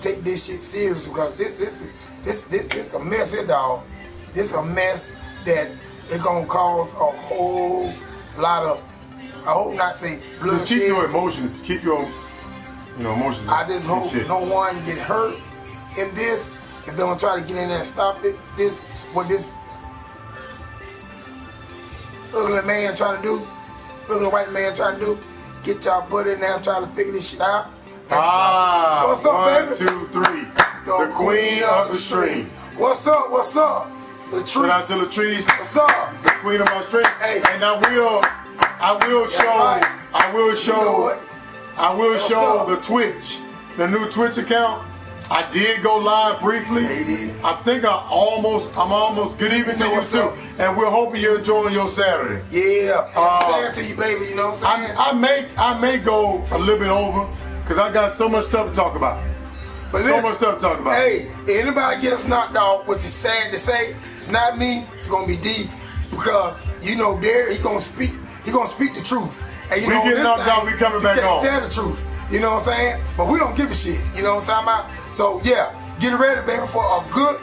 take this shit serious because this a mess here, dog. This a mess that it's gonna cause a whole lot of, I hope not say bloodshed. Just keep your emotions, keep your emotions. I just hope no one get hurt in this. If they gonna try to get in there and stop what this ugly man trying to do, ugly white man trying to do, get y'all butt in there trying to figure this shit out. What's up, baby? 1, 2, 3. The queen of the stream. What's up? What's up? Latrice. Shout out to Latrice. What's up? The queen of my stream. Hey. And I will show the Twitch, the new Twitch account. I did go live briefly. Yeah, you did. I think I'm almost good evening to you too. And we're hoping you're enjoying your Saturday. Yeah. I'm saying to you, baby, you know what I'm saying? I may go a little bit over because I got so much stuff to talk about. But so much stuff to talk about. Hey, anybody get us knocked out, which is sad to say, it's not me, it's gonna be D, because there he gonna speak the truth. And we get knocked out, we coming back on. Tell the truth. You know what I'm saying? But we don't give a shit. You know what I'm talking about? So yeah, get ready, baby, for a good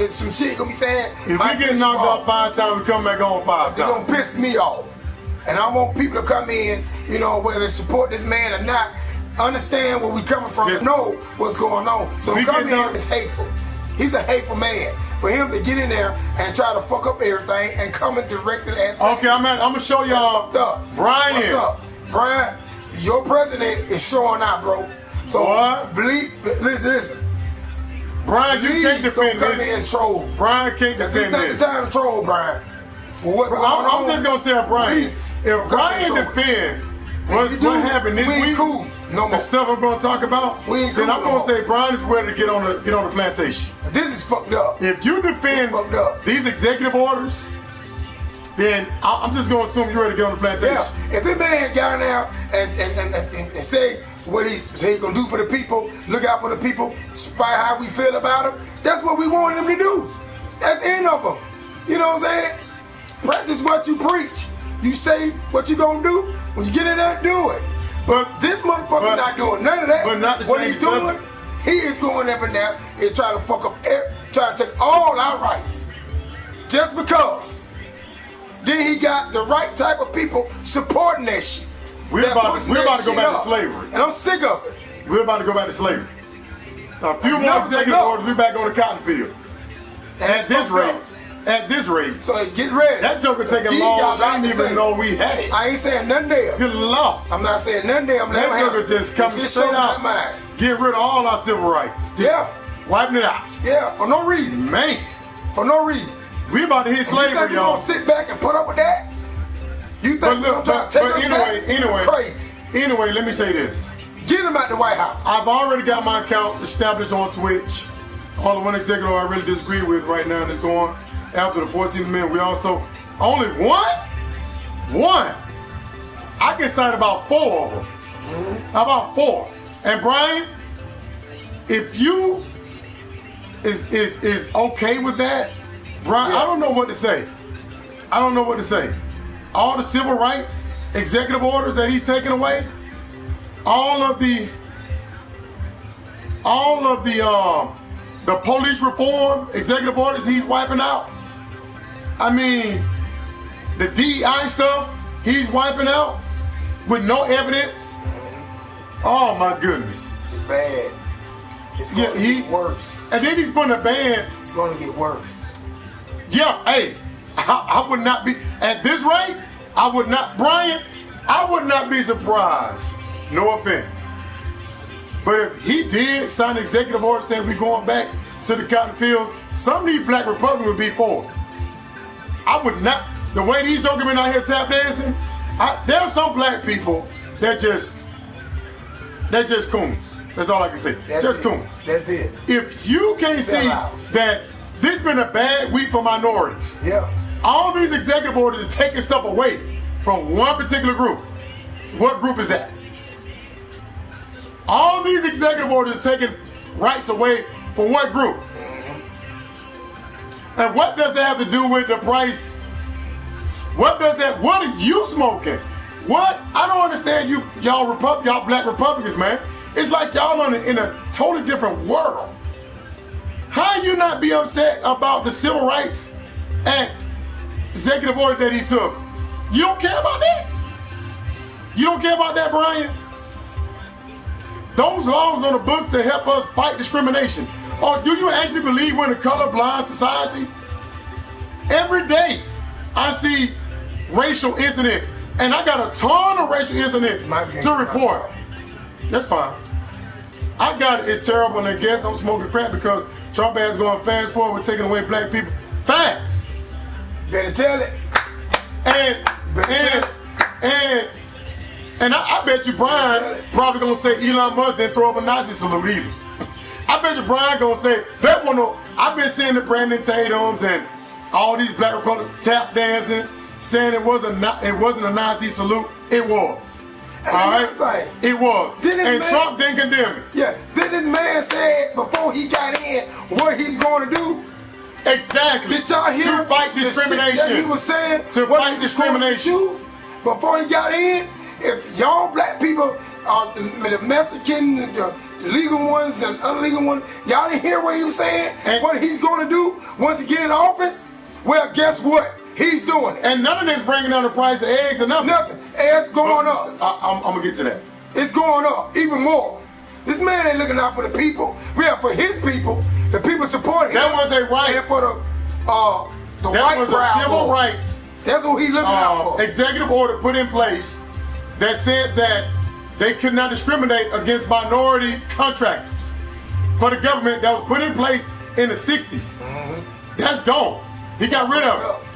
some shit gonna be saying. If we get knocked out 5 times, we come back on 5 times. It's gonna piss me off. And I want people to come in, whether they support this man or not, understand where we coming from, know what's going on. So come in is hateful. He's a hateful man. For him to get in there and try to fuck up everything and come and direct it at okay, I'm gonna show y'all Brian. What's up? Brian, your president is showing out, bro. So listen. Brian, you can't defend don't come in and troll. Brian can't defend this. This is not the time to troll, Brian. Well, I'm just gonna tell Brian, if Brian defend what happened this week, cool. No more. The stuff I'm gonna talk about, then I'm gonna say Brian is ready to get on the plantation. This is fucked up. If you defend these executive orders, then I'm just gonna assume you're ready to get on the plantation. Yeah. If this man got now and say what he's gonna do for the people, look out for the people, despite how we feel about him, that's what we want him to do. That's the end of him. You know what I'm saying? Practice what you preach. You say what you gonna do. When you get in there, do it. But this motherfucker not doing none of that. But not what he's doing, he is going up and down, is trying to fuck up, trying to take all our rights. Just because. Then he got the right type of people supporting that shit. We're about to go back to slavery. And I'm sick of it. We're about to go back to slavery. A few more executive orders, we're back on the cotton fields. At this rate. So get ready. That joker taking long. I didn't even know we had it. I ain't saying nothing there. Good Lord. I'm not saying nothing there. That joker just coming straight out. Get rid of all our civil rights. Wiping it out. Yeah, for no reason. Man. For no reason. We about to hit slavery, y'all. You gonna sit back and put up with that? You think we're trying to take us back? Anyway, crazy. Anyway, let me say this. Get him out the White House. I've already got my account established on Twitch. Only one executive I really disagree with right now that's going after the 14th Amendment. We also only one. I can cite about 4 of them. About 4. And Brian, if you is okay with that, Brian, I don't know what to say. I don't know what to say. All the civil rights, executive orders that he's taking away, all of the police reform, executive orders he's wiping out. I mean, the DEI stuff he's wiping out with no evidence. Oh my goodness. It's bad. It's going to get worse. And then he's putting a ban. It's going to get worse. Yeah, hey, I would not be, at this rate, Brian, I would not be surprised. No offense. But if he did sign an executive order saying we're going back to the cotton fields, some of these black Republicans would be for it. I would not, the way these jokers been out here tap dancing, there are some black people that just coons. That's all I can say. Just coons. That's it. If you can't see that this been a bad week for minorities, all these executive orders are taking stuff away from one particular group. What group is that? All these executive orders are taking rights away from what group? And what does that have to do with the price? What are you smoking? What? I don't understand y'all black Republicans, man. It's like y'all in a totally different world. How you not be upset about the Civil Rights Act executive order that he took? You don't care about that? You don't care about that, Brian? Those laws on the books to help us fight discrimination. Or do you actually believe we're in a colorblind society? Every day I see racial incidents, and I got a ton of racial incidents to report. That's fine. I got it. It's terrible, and I guess I'm smoking crack because Trump is going fast forward with taking away black people. Facts. You better tell it. And I bet you Brian probably gonna say Elon Musk didn't throw up a Nazi salute either. I bet you Brian gonna say that one. I've been seeing the Brandon Tatums and all these black Republicans tap dancing, saying it wasn't a Nazi salute. It was. All right, it was. And Trump didn't condemn it. Yeah. Did this man say before he got in what he's going to do? Exactly. Did y'all hear to fight discrimination? That he was saying to fight discrimination before he got in. If y'all black people, the Mexican, the legal ones and illegal ones, y'all didn't hear what he was saying? And what he's going to do once he get in office? Well, guess what? He's doing it. And none of this bringing down the price of eggs or nothing. Nothing. Eggs going up. I'm going to get to that. It's going up even more. This man ain't looking out for the people. We are for his people. The people supporting him. That was a right. And for the white Proud civil Boys. rights. That's what he looking out for. Executive order put in place that said that they could not discriminate against minority contractors for the government that was put in place in the 60s. Mm-hmm. That's gone. He got rid of it.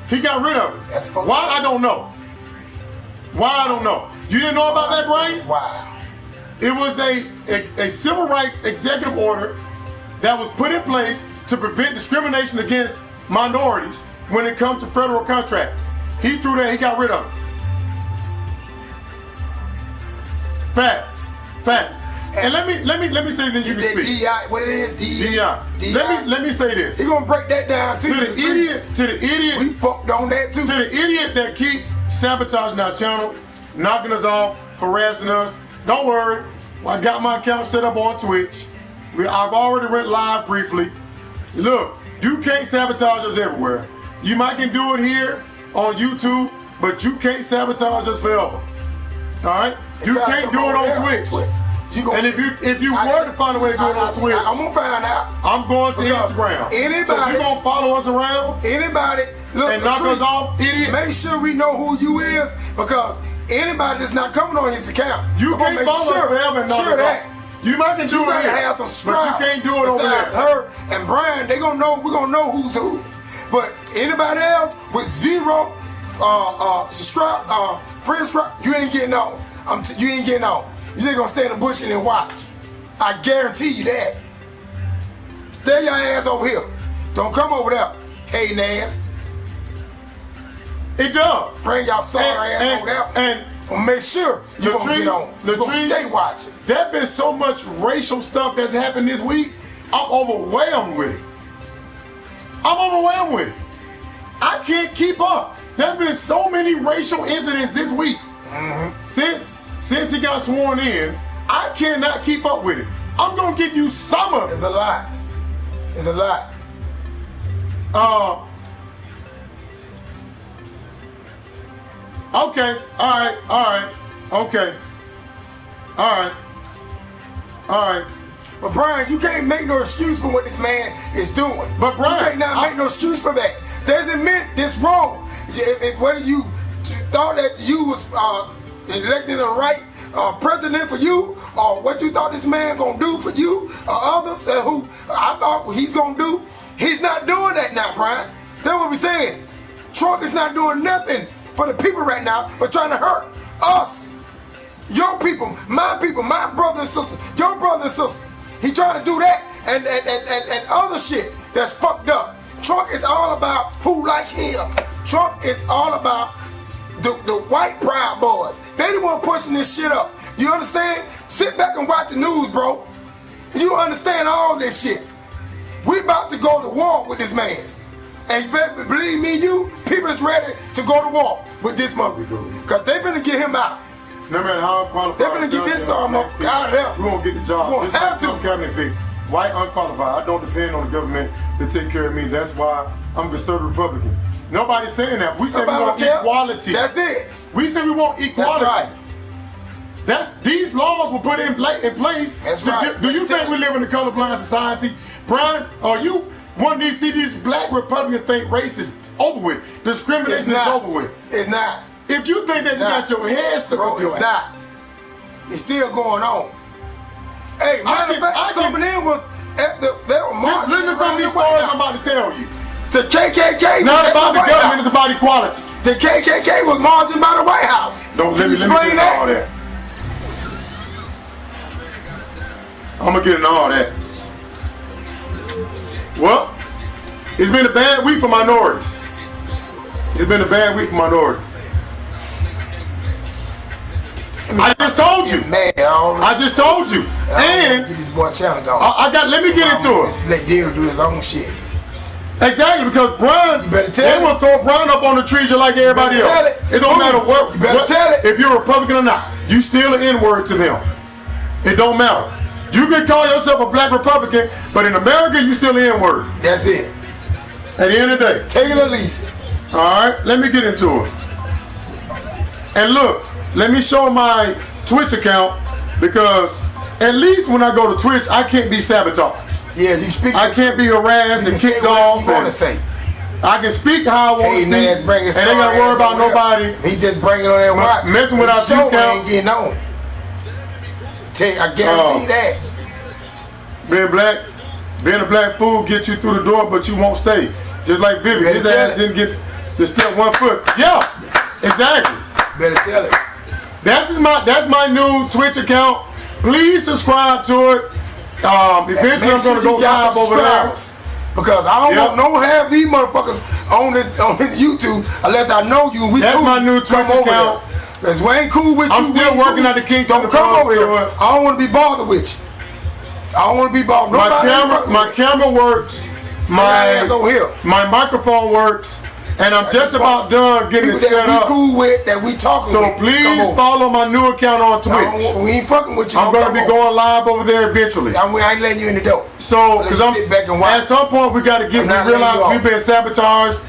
He got rid of it. That's why? I don't know. Why? I don't know. You didn't know about that, Brian? Wow. It was a civil rights executive order that was put in place to prevent discrimination against minorities when it comes to federal contracts. He threw that. He got rid of it. Facts. Facts. And let me say this. You can speak. DI, what it is? DI. Let me say this. He gonna break that down too. To the idiot. We fucked on that too. To the idiot that keep sabotaging our channel, knocking us off, harassing us. Don't worry. I got my account set up on Twitch. I've already went live briefly. Look, you can't sabotage us everywhere. You might can do it here on YouTube, but you can't sabotage us forever. All right? You can't do it on Twitch. And if you were to find a way to do it on Twitch, I'm gonna find out. I'm going to Instagram. Anybody, so you gonna follow us around? Anybody, look, and knock us off, idiot. Make sure we know who you is, because anybody that's not coming on his account, you can't follow us forever and knock us off. You might can do it here, have some strides. But you can't do it over there. Her and Brian, they gonna know. We gonna know who's who. But anybody else with zero friend subscribe, you ain't getting on. You ain't getting on. You just gonna stay in the bush and watch. I guarantee you that. Stay your ass over here. Don't come over there, hating ass. It does. Bring y'all sorry ass over there. And make sure you gonna get on. You gonna stay watching. There's been so much racial stuff that's happened this week. I'm overwhelmed with it. I can't keep up. There's been so many racial incidents this week. Mm-hmm. Since he got sworn in, I cannot keep up with it. I'm gonna give you some of it. It's a lot. It's a lot. Okay. All right. Okay. All right. But Brian, you can't make no excuse for what this man is doing. But Brian, you can't not make no excuse for that. Doesn't mean this wrong. Whether you thought that you was electing the right president for you, or what you thought this man gonna do for you, or others who I thought he's gonna do, he's not doing that now, Brian. That's what we're saying. Trump is not doing nothing for the people right now, but trying to hurt us, your people, my brothers and sisters, your brothers and sisters. He trying to do that and other shit that's fucked up. Trump is all about who like him. Trump is all about the white Proud Boys. They the one pushing this shit up. You understand? Sit back and watch the news, bro. You understand all this shit. We about to go to war with this man. And believe me, people is ready to go to war with this mother. Because they finna get him out. No matter how qualified. They're gonna get this arm up out of there. We won't get the job. We won't Just have like to. Cabinet fix. White unqualified. I don't depend on the government to take care of me. That's why I'm a conservative Republican. Nobody's saying that. We said we want equality. That's it. We said we want equality. That's right. These laws were put in place. That's right. Do you think we live in a colorblind society? Brian, are you one of these see these black Republicans think race is over with? Discrimination is over with. It's not. If you think that you got your head stuck up your ass. It's still going on. Hey, matter of fact, some of them was at the, they were marching. Listen to some of these stories I'm about to tell you. The KKK it's not about the government, it's about equality. The KKK was marching by the White House. Don't let me get into all that. I'm gonna get into all that. Well, it's been a bad week for minorities. It's been a bad week for minorities. I just told you. I just told you. And get this boy challenge on. let me get into it. Let Derek do his own shit. Exactly, because Brian, they will throw Brian up on the tree just like everybody else. It don't matter what. You better tell it. If you're a Republican or not, you still an N-word to them. It don't matter. You can call yourself a black Republican, but in America, you still an N-word. That's it. At the end of the day. Take it or leave it. All right, let me get into it. And look, let me show my Twitch account, because at least when I go to Twitch, I can't be sabotaged. Yeah, you speak. I can't be harassed and kicked off. You want to say? I can speak how I want to speak, and ain't gotta worry about nobody. He just bringing on that watch. Messing with our view count. Ain't getting on. I guarantee that. Being a black fool get you through the door, but you won't stay. Just like Vivian, his ass didn't get to step 1 foot. Yeah, exactly. Better tell it. That's my new Twitch account. Please subscribe to it. Eventually I'm gonna go live over there. Because I don't want no half these motherfuckers on this YouTube unless I know you. That's my new Twitch account. Because we ain't cool with you. I'm still working at the King. Don't come over here. I don't want to be bothered with you. I don't want to be bothered. My camera works. My microphone works. And I'm just about done getting it set up. We cool with that we talking with. So please follow my new account on Twitch. We ain't fucking with you. I'm gonna be going live over there eventually. We ain't letting you in the door. So, because at some point we got to realize we've been sabotaged,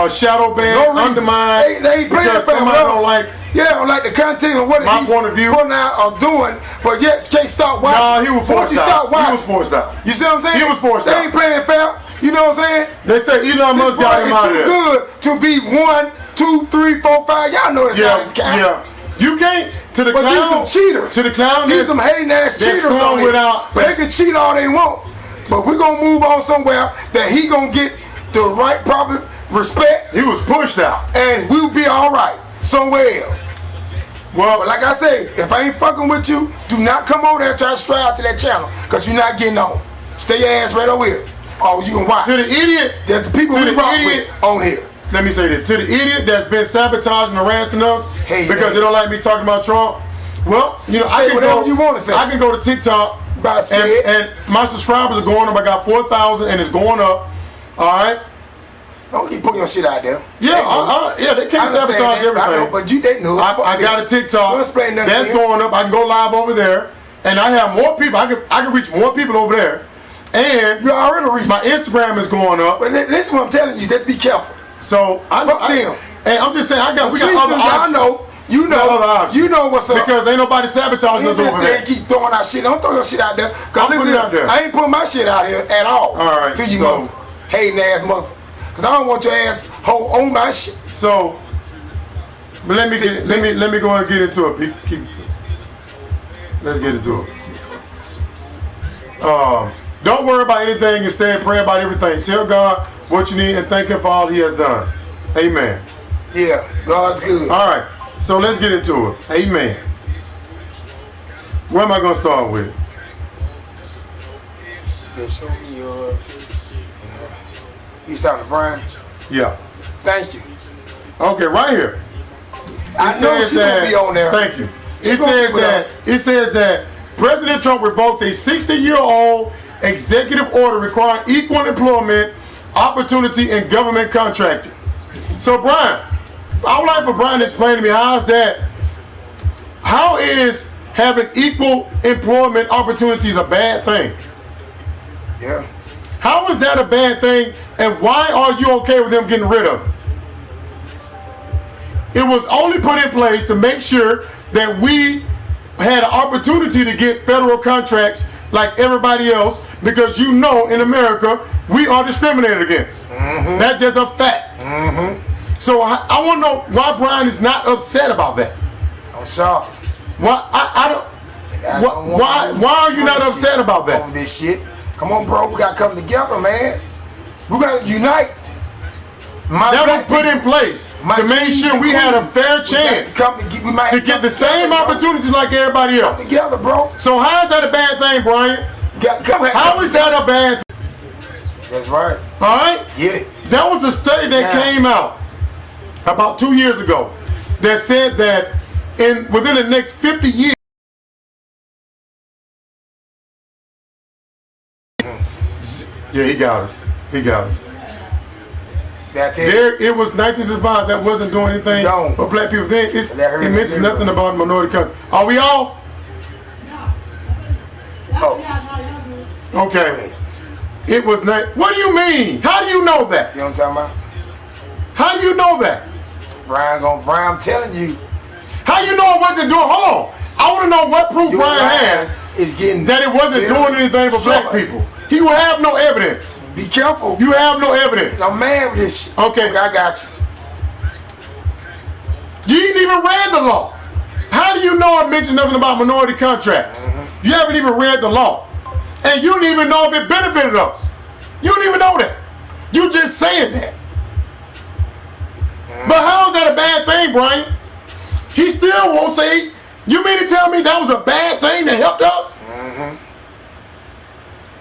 shadow banned, undermined. They ain't playing for us. Don't like the content of what he's putting out or doing, but yet can't stop watching. No, he was forced out. He was forced out. You see what I'm saying? He was forced out. They ain't playing fair. You know what I'm saying? They say Elon Musk got him out of there. It's too good to be 1, 2, 3, 4, 5. Y'all know it's not his count. Yeah. You can't. To the clown. These some cheaters. To the clown. These some hating ass cheaters on it. But they can cheat all they want. But we're gonna move on somewhere that he gonna get the right proper respect. He was pushed out. And we'll be all right somewhere else. Well, but like I say, if I ain't fucking with you, do not come over there and try to strive to that channel, because you're not getting on. Stay your ass right over here. Oh, you can watch. To the idiot. That's the people we rock with on here. Let me say this. To the idiot that's been sabotaging and harassing us because they don't like me talking about Trump. Well, you know, I can whatever you want to say. I can go to TikTok and my subscribers are going up. I got 4,000 and it's going up. All right. Don't keep putting your shit out there. Yeah, they can't sabotage everything. I know, but they knew. I got a TikTok that's going up. I can go live over there, and I have more people. I can reach more people over there. And you already reached. My Instagram is going up. But this is what I'm telling you. Just be careful. So fuck them. And I'm just saying, we got other options. You know what's up. Because ain't nobody sabotaging us over there. Keep throwing out shit. Don't throw your shit out there. I ain't putting my shit out here at all. All right. To you motherfuckers, hating ass motherfuckers. Because I don't want your ass on my shit. So, but let me go and get into it. Let's get into it. Don't worry about anything. Instead, pray about everything. Tell God what you need and thank Him for all He has done. Amen. Yeah, God's good. All right, so let's get into it. Amen. Where am I going to start with? Show me yours. You starting to Brian? Yeah. Thank you. Okay, right here. I know she's going to be on there. Thank you. It says that President Trump revokes a 60-year-old executive order requiring equal employment opportunity in government contracting. So, Brian, I would like for Brian to explain to me how's that how is having equal employment opportunities a bad thing? Yeah. How is that a bad thing, and why are you okay with them getting rid of it? It was only put in place to make sure that we had an opportunity to get federal contracts like everybody else, because you know in America we are discriminated against. That's just a fact. So I want to know why Brian is not upset about that. I'm sorry. Why why are you not upset about that? Over this shit. Come on, bro. We gotta come together, man. We gotta unite. That was put in place to make sure we had a fair chance to get the same opportunities like everybody else. Come together, bro. So how is that a bad thing, Brian? How is that a bad thing? That's right. All right? Get it. That was a study that came out about 2 years ago that said that within the next 50 years, yeah, he got us. He got us. That's it. It was 1965 that wasn't doing anything for black people. Then it mentions nothing about minority country. Are we all? Oh. Okay. It was not. What do you mean? How do you know that? See what I'm talking about? How do you know that? Brian, I'm telling you. How you know it wasn't doing? Hold on. I want to know what proof Brian has that it wasn't doing anything for black people. He will have no evidence. Be careful. You have no evidence. I'm mad with this shit. Okay. I got you. You ain't even read the law. How do you know I mentioned nothing about minority contracts? You haven't even read the law. And you don't even know if it benefited us. You don't even know that. You just saying that. But how is that a bad thing, Brian? He still won't say. You mean to tell me that was a bad thing that helped us?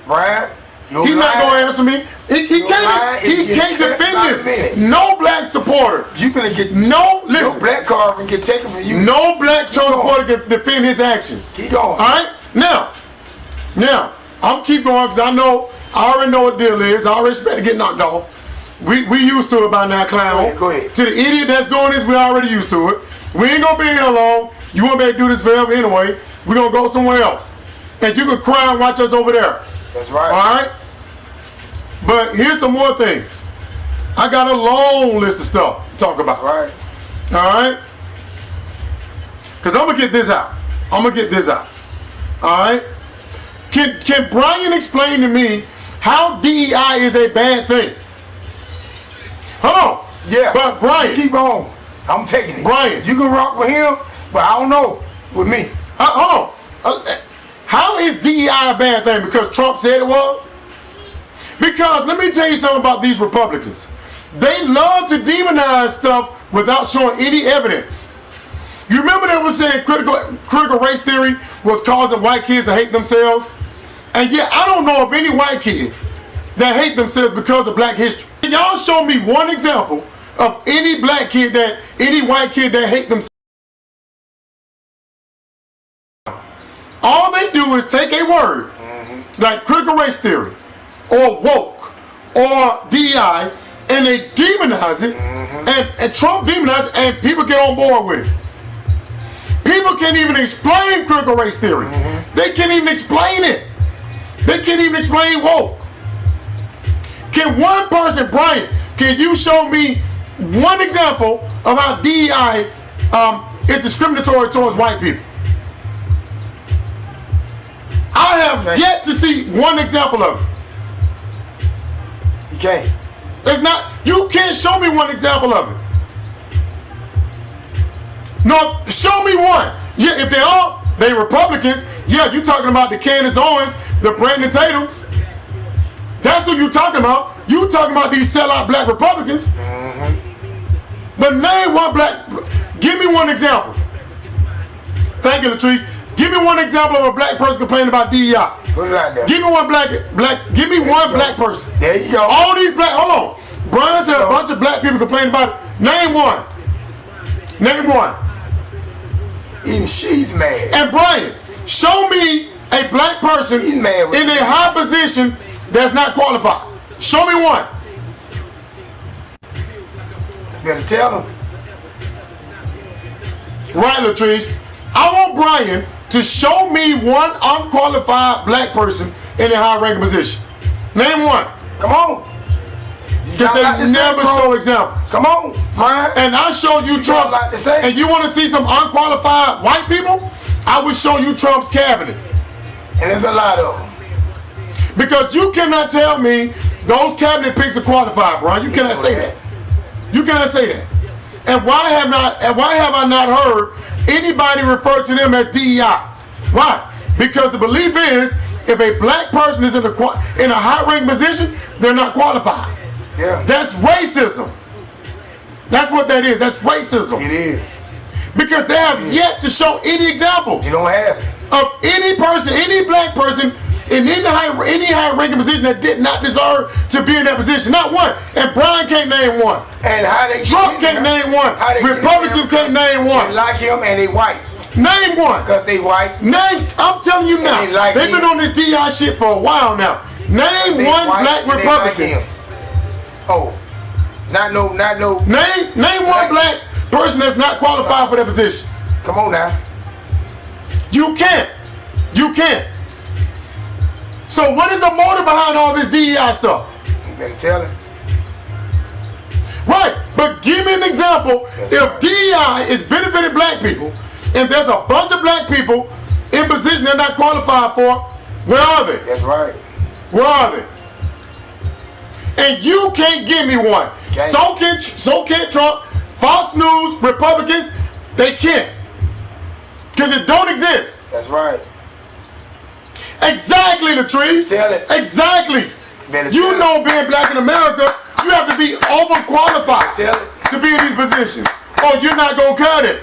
Brian, he's not going to answer me. He can't defend this. No black supporter. You gonna get no black card and get taken from you. No black supporter can defend his actions. Keep going. All right. Now, I'm keep going because I already know what the deal is. I already expect to get knocked off. We used to it by now, clown. Go ahead. To the idiot that's doing this, we already used to it. We ain't gonna be here long. You won't be able to do this forever anyway. We're gonna go somewhere else. And you can cry and watch us over there. That's right. All right? But here's some more things. I got a long list of stuff to talk about. Right. All right? Because I'm going to get this out. All right? Can Brian explain to me how DEI is a bad thing? Hold on. Yeah. But Brian. Keep on. I'm taking it. Brian. You can rock with him, but I don't know with me. Hold on. How is DEI a bad thing? Because Trump said it was? Because let me tell you something about these Republicans. They love to demonize stuff without showing any evidence. You remember they were saying critical race theory was causing white kids to hate themselves? And yet I don't know of any white kid that hate themselves because of black history. Y'all show me one example of any white kid that hate themselves. All they do is take a word like critical race theory or woke or DEI and they demonize it and Trump demonizes it and people get on board with it. People can't even explain critical race theory. They can't even explain it. They can't even explain woke. Can one person, Brian, can you show me one example of how DEI is discriminatory towards white people? I have yet to see one example of it. You can't. You can't show me one example of it. No, show me one. Yeah, if they Republicans, yeah, you talking about the Candace Owens, the Brandon Tatums. That's what you talking about. You talking about these sellout black Republicans. But name one give me one example. Thank you, Latrice. Give me one example of a black person complaining about DEI. Put it out there. Give me one give me one black person. There you go. All these hold on. Brian said a bunch of black people complaining about it. Name one. Name one. Even she's mad. And Brian, show me a black person in a high position that's not qualified. Show me one. You better tell them. Right, Latrice. I want Brian to show me one unqualified black person in a high-ranking position. Name one. Come on. Because they never show examples. Come on, Brian. And I showed you Trump. And you want to see some unqualified white people? I will show you Trump's cabinet. And there's a lot of them. Because you cannot tell me those cabinet picks are qualified, Brian. You cannot say that. You cannot say that. And why have I not heard anybody refer to them as DEI? Why? Because the belief is if a black person is in a high-ranking position, they're not qualified. Yeah. That's racism. That's what that is. That's racism. It is. Because they have yet to show any example You don't have it. of any person, any black person in any high-ranking position that did not deserve to be in that position. Not one. And Brian can't name one. And how they Trump can't name one. Republicans can't name one. They like him and they white. Name one. Because they white. Name. I'm telling you now. They've been on this DI shit for a while now. Name one black Republican. Oh, not no. Name one black person that's not qualified for that position. Come on now. You can't. You can't. So what is the motive behind all this DEI stuff? You better tell him. Right, but give me an example. If DEI is benefiting black people, and there's a bunch of black people in position they're not qualified for, where are they? That's right. Where are they? And you can't give me one. So can't Trump, Fox News, Republicans, they can't. Because it don't exist. That's right. Exactly, Latrice. Tell it. Exactly. You know, being black in America, you have to be overqualified to be in these positions, or you're not gonna cut it.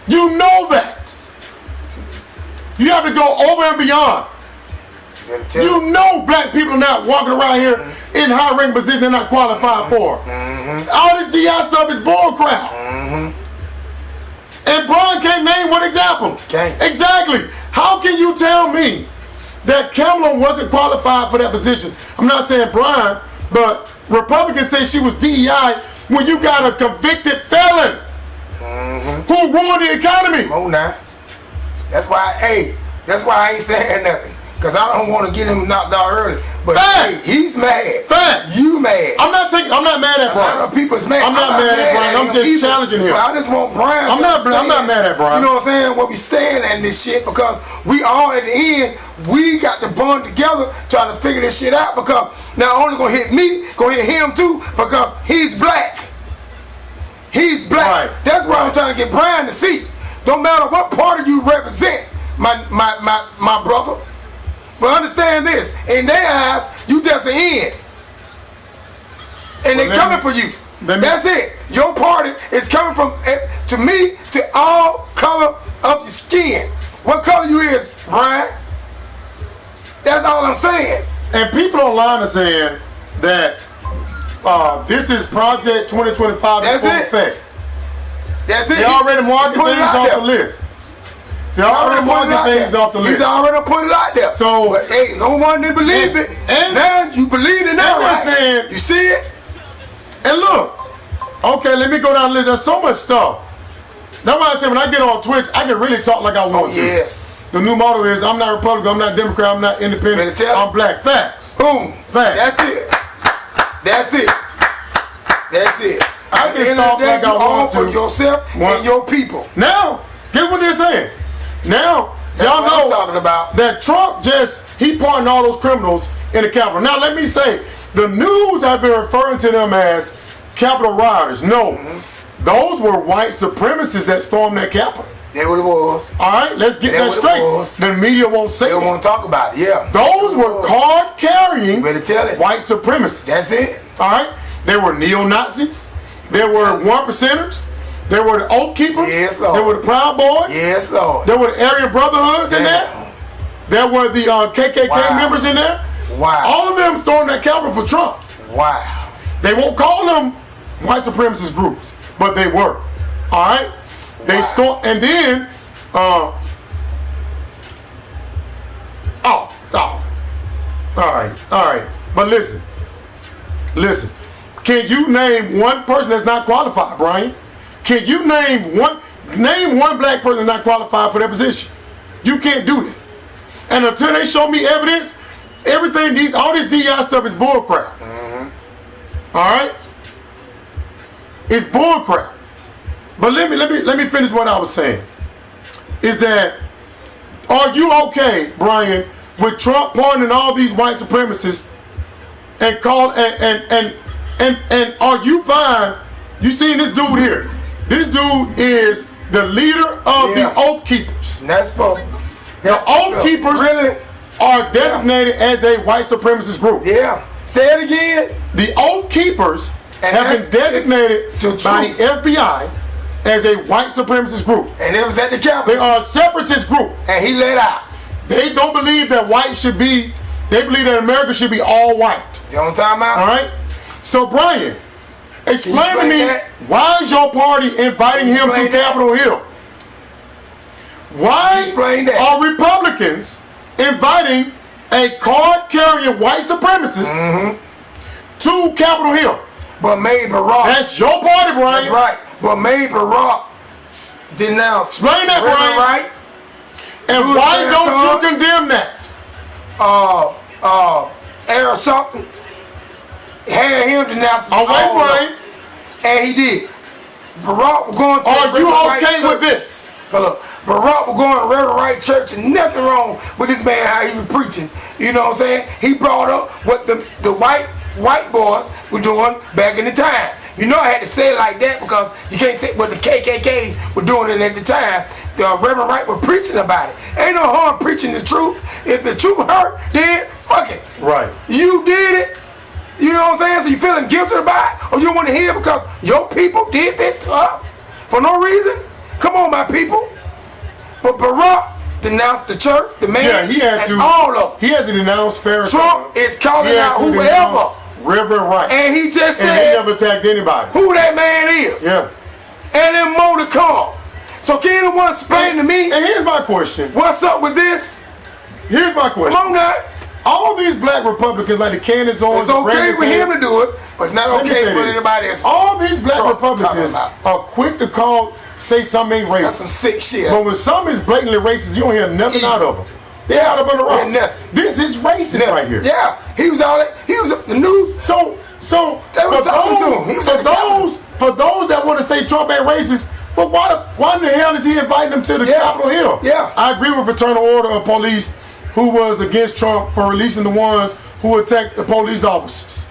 You know that. You have to go over and beyond. You know black people are not walking around here in high-ranking positions they're not qualified for. All this DI stuff is bull crap. And Brian can't name one example. Exactly. How can you tell me that Kamala wasn't qualified for that position? I'm not saying Brian, but Republicans say she was DEI when you got a convicted felon who ruined the economy. Come on now. That's why I ain't saying nothing. Because I don't want to get him knocked out early. But hey, he's mad. You mad. I'm not mad at Brian. A lot of people's mad. I'm not mad at Brian. I'm just challenging him. I just want Brian I'm not mad at Brian. You know what I'm saying? What we stand in this shit, because we all at the end, we got to bond together trying to figure this shit out, because not only gonna hit me, gonna hit him too, because he's black. He's black. Right. That's why I'm trying to get Brian to see. Don't matter what party you represent, my brother. But understand this, in their eyes, you just an end. And they coming for you. That's it. Your party is coming from, to me, to all color of your skin. What color you is, Brian? That's all I'm saying. And people online are saying that this is Project 2025 in full effect. That's it. They already marked things off the list. They already marked things off the list. He's already put it out there. So, but hey, no one didn't believe it. And now you believe it now, right? Saying, you see it? And look, okay, let me go down the list. There's so much stuff. That's why I say when I get on Twitch, I can really talk like I want to. Yes. The new motto is I'm not Republican, I'm not Democrat, I'm not independent, I'm black. Facts. Boom. Facts. That's it. That's it. That's it. I can talk like I want to. For yourself and your people. Now, guess what they're saying? Now, y'all know talking about. That Trump he pardoned all those criminals in the Capitol. Now, let me say, the news have been referring to them as Capitol rioters. No, those were white supremacists that stormed that Capitol. That's what it was. All right, let's get that straight. The media won't say they won't talk about it. Yeah. Those were card-carrying white supremacists. That's it. All right. They were neo-Nazis. They were one-percenters. There were the Oath Keepers. Yes, Lord. There were the Proud Boys. Yes, Lord. There were the Aryan Brotherhoods in there. There were the KKK members in there. Wow. All of them stormed that Capitol for Trump. Wow. They won't call them white supremacist groups, but they were. All right. They stormed, and then all right. But listen. Can you name one person that's not qualified, Brian? Can you name Name one black person not qualified for that position. You can't do that. And until they show me evidence, everything, all this DEI stuff is bullcrap. All right, it's bullcrap. But let me finish what I was saying. Is that, are you okay, Brian, with Trump pointing all these white supremacists and and are you fine? You seen this dude here? This dude is the leader of the Oath Keepers. That's for the Oath Keepers really are designated as a white supremacist group. Yeah. Say it again. The Oath Keepers have been designated by the FBI as a white supremacist group. And it was at the Capitol. They are a separatist group. And he let out. They don't believe that white should be, they believe that America should be all white. See what I'm talking about? All right? So, Brian, explain to me, why is your party inviting him to Capitol Hill? Why are Republicans inviting a card-carrying white supremacist to Capitol Hill? But maybe Barack. That's your party, Brian. That's right. But maybe Barack denounced. Explain that, Brian. Right? And why don't you condemn that? Aaron something had him denounce. Oh, wait, Brian. And he did. Barack was going to Are you okay with this? But look, Barack was going to Reverend Wright Church, and nothing wrong with this man, how he was preaching. You know what I'm saying? He brought up what the white boys were doing back in the time. You know I had to say it like that because you can't say what the KKKs were doing it at the time. The Reverend Wright was preaching about it. Ain't no harm preaching the truth. If the truth hurt, then fuck it. Right. You did it. You know what I'm saying? So you feeling guilty about it? Or you want to hear it because your people did this to us for no reason? Come on, my people. But Barack denounced the church, the man, all of them. He had to denounce Farrakhan. Trump is calling out whoever. Reverend Wright. And he just said, and he never attacked anybody. Who that man is. Yeah. And then more to come. So can anyone explain to me? And here's my question. What's up with this? Here's my question. Come on now. All these black Republicans, like the Candace Owens, it's okay for him to do it, but it's not okay for anybody else. All these black Republicans are quick to say something ain't racist. That's some sick shit. But when something is blatantly racist, you don't hear nothing out of them. They out of the rock. This is racist right here. Yeah, he was all that. He was the news. So they were talking to him. He was for those that want to say Trump ain't racist, but why in the hell is he inviting them to the Capitol Hill? Yeah, I agree with Fraternal Order of Police, who was against Trump for releasing the ones who attacked the police officers.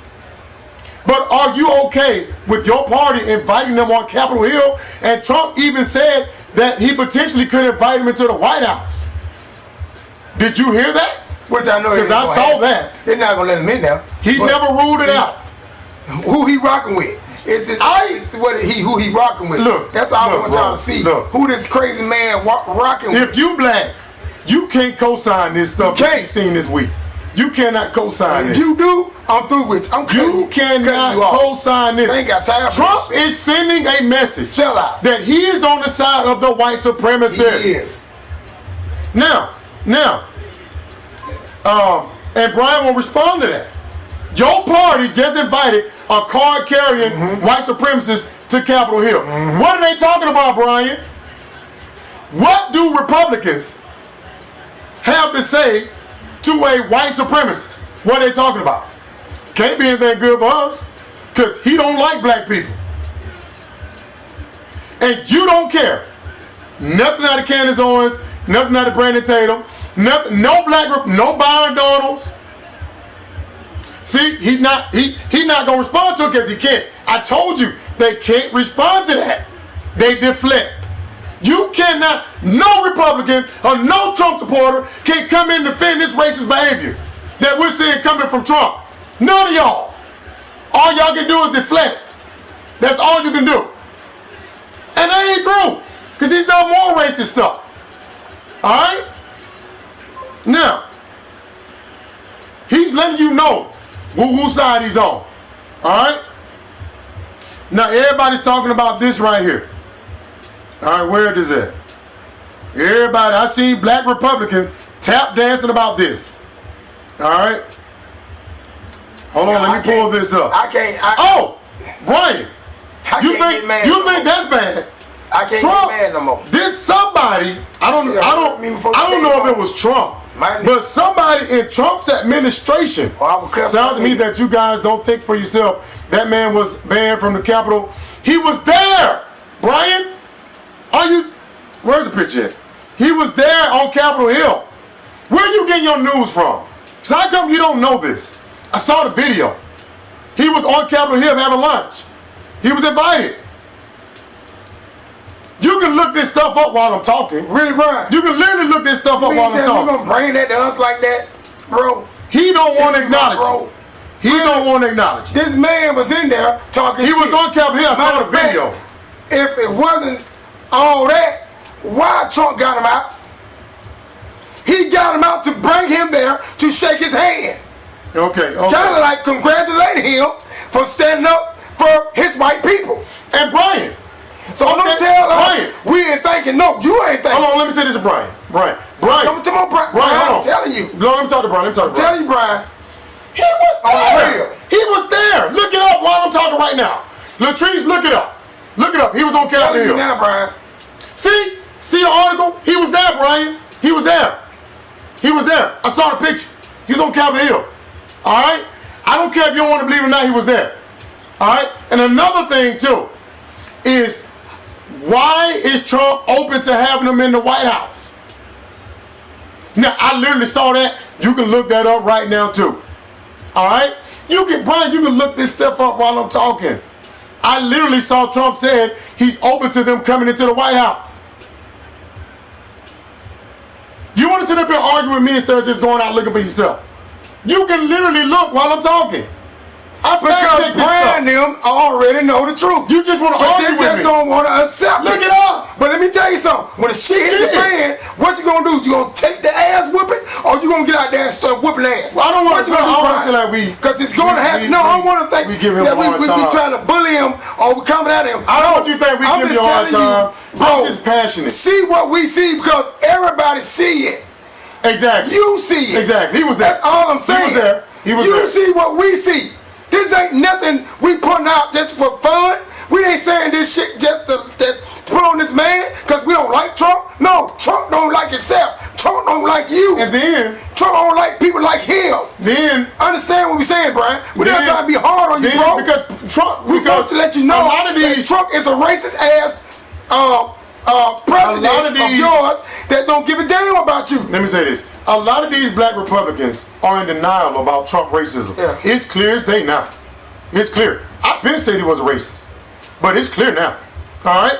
But are you okay with your party inviting them on Capitol Hill? And Trump even said that he potentially could invite him into the White House. Did you hear that? Which I know, because I saw that. They're not gonna let him in now. He never ruled it out. Who he rocking with? Who he rocking with? Look, that's what I want y'all to see. Who this crazy man rocking with? If you black, you can't co-sign this stuff that you've seen this week. You cannot co-sign this. If you do, I'm through with you. You cannot co-sign this. I ain't got time for Trump is sending a message that he is on the side of the white supremacists. He is. Now, and Brian will respond to that. Your party just invited a card-carrying white supremacist to Capitol Hill. What are they talking about, Brian? What do Republicans have to say to a white supremacist? What are they talking about? Can't be anything good for us, because he don't like black people. And you don't care. Nothing out of Candace Owens, nothing out of Brandon Tatum, nothing, no Byron Donalds. See, he's not gonna respond to it because he can't. I told you, they can't respond to that. They deflect. You cannot, no Republican or no Trump supporter can come in and defend this racist behavior that we're seeing coming from Trump. None of y'all. All y'all can do is deflect. That's all you can do. And I ain't through, because he's done more racist stuff. All right? Now, he's letting you know whose side he's on. All right? Now, everybody's talking about this right here. All right, where is it? Everybody, I seen black Republicans tap dancing about this. All right? Hold on, let me pull this up. Oh, Brian, you think that's bad? I can't Trump, get mad no more. This somebody, I don't know if it was Trump, but somebody in Trump's administration. Sounds to me that you guys don't think for yourself. That man was banned from the Capitol. He was there, Brian. Where's the picture at? He was there on Capitol Hill. Where are you getting your news from? So how come you don't know this? I saw the video. He was on Capitol Hill having lunch. He was invited. You can look this stuff up while I'm talking. Really, Brian? You can literally look this stuff up while I'm talking. You gonna bring that to us like that, bro? He don't want to acknowledge it. He don't want to acknowledge it. This man was in there talking shit. He was on Capitol Hill. I saw the video. If it wasn't all that, why Trump got him out? He got him out to bring him there to shake his hand. Okay. Kind of like congratulating him for standing up for his white people. And Brian. So don't tell us we ain't thinking. No, you ain't thinking. Hold on, let me say this to Brian. Brian. Come to my Brian. I'm telling you. No, let me talk to Brian. I'm telling you, Brian. He was there. He was there. Look it up while I'm talking right now. Latrice, look it up. Look it up. He was on Capitol Hill. Now, Brian. See the article? He was there, Brian. He was there. He was there. I saw the picture. He was on Capitol Hill. All right? I don't care if you don't want to believe it or not, he was there. All right? And another thing, too, is why is Trump open to having him in the White House? Now, I literally saw that. You can look that up right now, too. All right? Brian, you can look this stuff up while I'm talking. I literally saw Trump said he's open to them coming into the White House. You want to sit up here and argue with me instead of just going out looking for yourself? You can literally look while I'm talking. Because Brian and them already know the truth. You just want to argue with me. But they just don't want to accept it. Look it up. But let me tell you something. When the shit hit the fan, what you gonna do? You gonna take the ass whooping, or you gonna get out there and start whooping ass? Well, I don't want to do like we. Because it's gonna happen. No, I don't want to think that we trying to bully him or we coming at him. I don't want you to think we give you a hard time. I'm just passionate. See what we see because everybody see it. Exactly. You see it. Exactly. He was there. That's all I'm saying. He was there. He was there. You see what we see. This ain't nothing we putting out just for fun. We ain't saying this shit just to put on this man because we don't like Trump. No, Trump don't like himself. Trump don't like you. And then Trump don't like people like him. Then understand what we're saying, Brian. We're not trying to be hard on you, bro. Because Trump, we want to let you know that Trump is a racist ass president of yours that don't give a damn about you. Let me say this. A lot of these black Republicans are in denial about Trump racism. Yeah. It's clear as day now. It's clear. I've been saying he was a racist, but it's clear now. All right?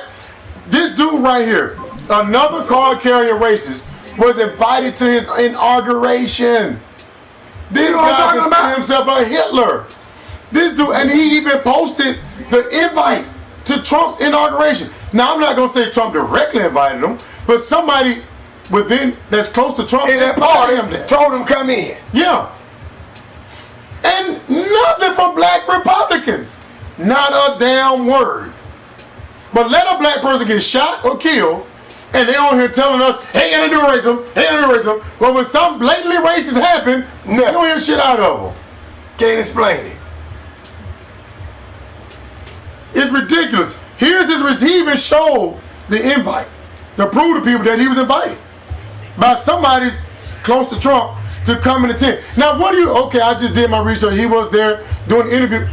This dude right here, another card-carrying racist, was invited to his inauguration. This guy considered himself a Hitler. This dude, and he even posted the invite to Trump's inauguration. Now, I'm not going to say Trump directly invited him, but somebody within that's close to Trump in that party told him come in. Yeah. And nothing from black Republicans. Not a damn word. But let a black person get shot or killed, and they're on here telling us, hey, ain't gonna do racism, hey, ain't gonna do racism. But when some blatantly racist happen, you don't hear shit out of them. Can't explain it. It's ridiculous. Here's his, he even showed the invite to prove to people that he was invited by somebody's close to Trump to come and attend. Now, what do you, okay, I just did my research. He was there doing an interview.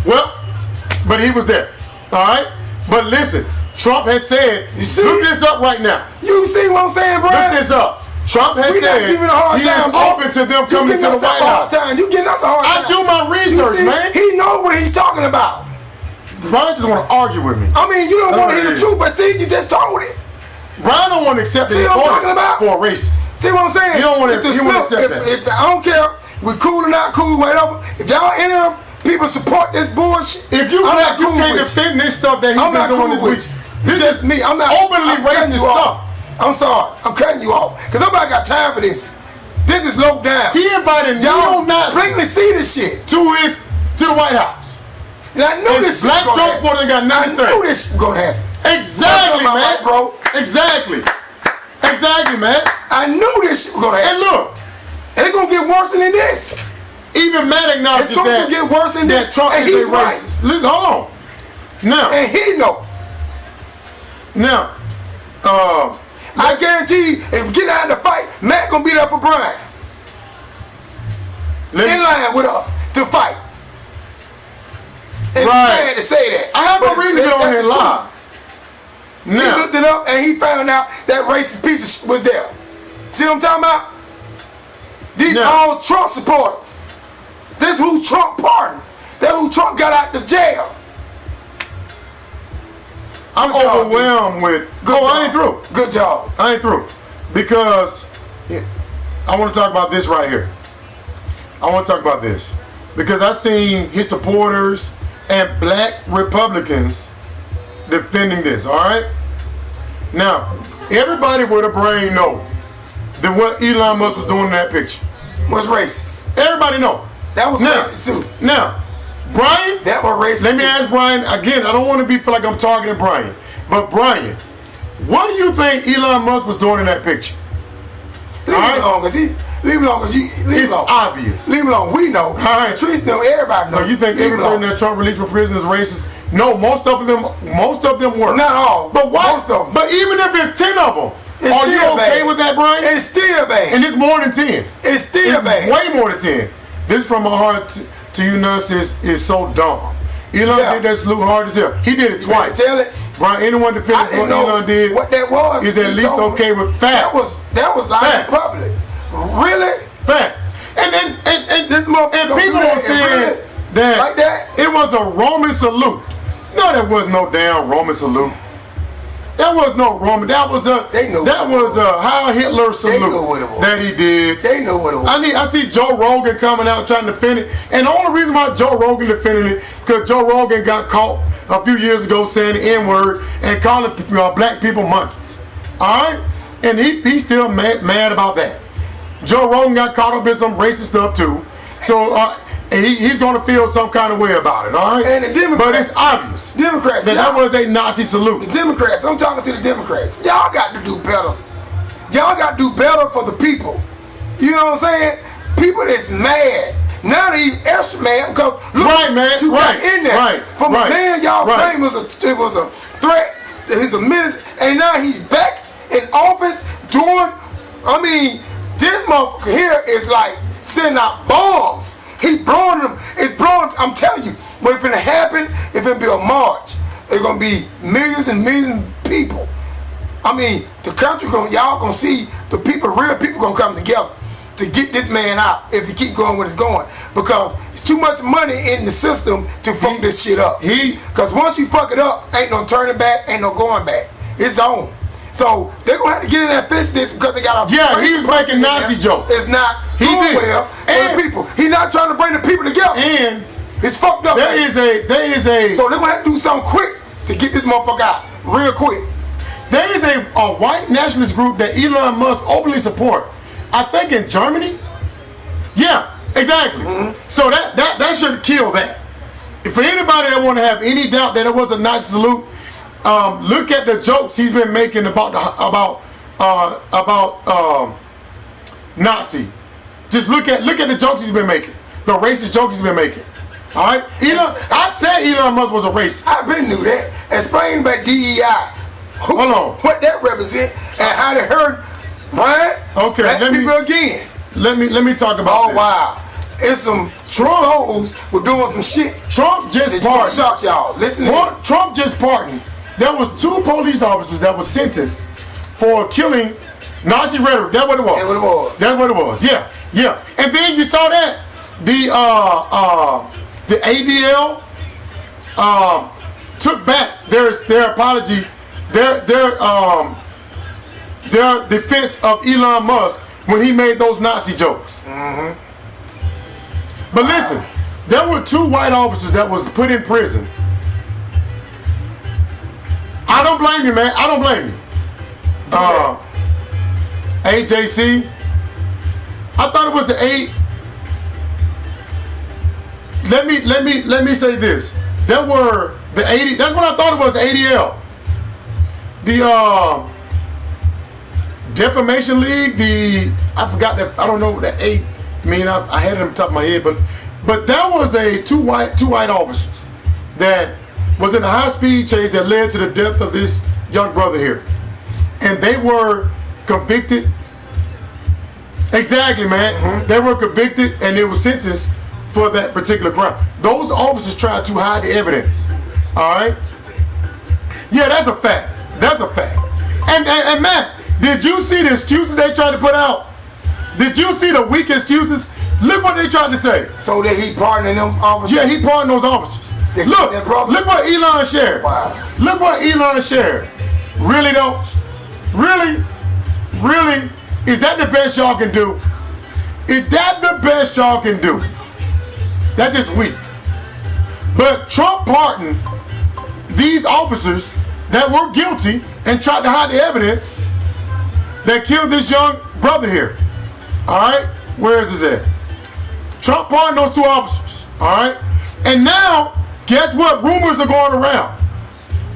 Well, but he was there, all right? But listen, Trump has said, look this up right now. You see what I'm saying, Brian? Look this up. Trump has said he is open to them coming to the White House. You getting us a hard time. I do my research, man. He know what he's talking about. Brian just want to argue with me. I mean, you don't want to hear the truth, but see, you just told it. Brian don't want to accept it for a racist. See what I'm saying? He don't want to accept that. If I don't care, we're cool or not cool, whatever. If y'all any of people support this bullshit, if you black, you can't defend this stuff that he's been doing this week. This is me. I'm not openly racist stuff. I'm sorry. I'm cutting you off because nobody got time for this. This is low down. He invited y'all not blatantly see this shit to the White House. And I knew this shit was gonna happen. I knew this was gonna happen. Exactly, man. Right, bro. Exactly, man. I knew this shit was gonna happen. And look, and it's gonna get worse than this. Even Matt acknowledges It's going that to get worse than that this. Trump And is he's a right. racist. Listen, hold on. And he know. Now, I guarantee you, if we get out of the fight, Matt gonna be there for Brian. In line with us to fight. And Right. it's bad to say that. I have but no reason to get on that's here the truth. live. He Now, looked it up and he found out that racist piece of shit was there. See what I'm talking about? These Yeah. all Trump supporters. This who Trump pardoned. That who Trump got out the jail. I'm Good job, overwhelmed with. Good job. I ain't through. Good job. I ain't through. Because I want to talk about this right here. I want to talk about this. Because I've seen his supporters and black Republicans defending this, all right? Now, everybody with a brain know that what Elon Musk was doing in that picture. Was racist. Everybody know. That was Now, racist too. Now, Brian, That was racist. let me too. ask Brian again. I don't want to feel like I'm talking to Brian, but Brian, what do you think Elon Musk was doing in that picture? Leave Alright. it alone, cause leave it alone, cause leave it It's alone. obvious. Leave it alone. We know. Alright. Patrice know. Everybody knows. So you think Leave it everything alone. that Trump released from prison is racist? No, most of them were. Not all. But why? Most of them. But even if it's 10 of them, It's are you still okay bad. with that, Brian? It's still bad. And it's more than 10. It's still It's bad. way more than 10. This from my heart to you, nuts is so dumb. Elon Yeah. did that salute hard as hell. He did it You better twice. tell it. Brian, anyone I defending didn't what know Elon did what that was. is at He least told me. okay with facts. That was like Facts. in public. Really? Facts. And This motherfucker and gonna people do that were and saying really? that, Like that? it was a Roman salute. No, that was no damn Roman salute. That was no Roman. That was a They know that what it was a Heil Hitler salute know what it was. that he did. They know what it was. I see Joe Rogan coming out trying to defend it, and the only reason why Joe Rogan defending it because Joe Rogan got caught a few years ago saying the N-word and calling black people monkeys. All right, and he's still mad about that. Joe Rogan got caught up in some racist stuff too, so he's going to feel some kind of way about it. All right, And the Democrats, but it's obvious Democrats, that y'all- was a Nazi salute. the Democrats, I'm talking to the Democrats. Y'all got to do better. Y'all got to do better for the people. You know what I'm saying? People that's mad. Now they even extra mad because look Right, man. what you got in there. Right. From Right. a man y'all Right. claim was a threat, he's a menace, and now he's back in office doing, I mean, this motherfucker here is like sending out bombs. He's blowing them. It's blowing, I'm telling you, but if it happen, if it be a march, it's gonna be millions and millions of people. I mean, the country y'all gonna see the people, real people gonna come together to get this man out if he keep going where it's going. Because it's too much money in the system to fuck this shit up. Because once you fuck it up, ain't no turning back, ain't no going back. It's on. So they're gonna have to get in that business because they got a Yeah, he was making Nazi jokes. It's not He doing did. well for And- the people. He's not trying to bring the people together. And It's fucked up. there man. is a So they're gonna have to do something quick to get this motherfucker out. Real quick. there is a white nationalist group that Elon Musk openly support. I think in Germany. Yeah, exactly. So that should kill that. For anybody that want to have any doubt that it was a Nazi salute, look at the jokes he's been making about Nazi. Just look at the jokes he's been making. The racist jokes he's been making. All right, I said Elon Musk was a racist. I've been knew that. Explain about DEI. Hold on. What that represent and how they hurt Brian. Okay, Black let me- people again. Let me talk about Oh this. wow. It's some trolls were doing some shit. Trump just It's gonna pardoned. shock y'all. Listen to this. Trump just pardoned. There was 2 police officers that were sentenced for killing Nazi rhetoric. That's what it was. That's what it was. That's what it was. Yeah, yeah. And then you saw that the ADL took back their apology, their defense of Elon Musk when he made those Nazi jokes. But listen, there were 2 white officers that was put in prison. I don't blame you, man. I don't blame you. AJC. I thought it was the 8. Let me say this. There were the 80. That's what I thought it was, the ADL. The Defamation League. I forgot that. I don't know the 8. I mean, I had it on the top of my head, but that was two white officers that was in a high-speed chase that led to the death of this young brother here, and they were convicted. Exactly, man. They were convicted and they were sentenced for that particular crime. Those officers tried to hide the evidence. All right. Yeah, that's a fact. That's a fact. And Matt, did you see the excuses they tried to put out? Did you see the weak excuses? Look what they tried to say. So that he pardoning them officers? Yeah, he pardoned those officers. Look what Elon shared. Wow. Look what Elon shared. Really though? Really? Really? Is that the best y'all can do? Is that the best y'all can do? That's just weak. But Trump pardoned these officers that were guilty and tried to hide the evidence that killed this young brother here. All right? Where is this at? Trump pardoned those two officers. All right? And now, guess what? Rumors are going around.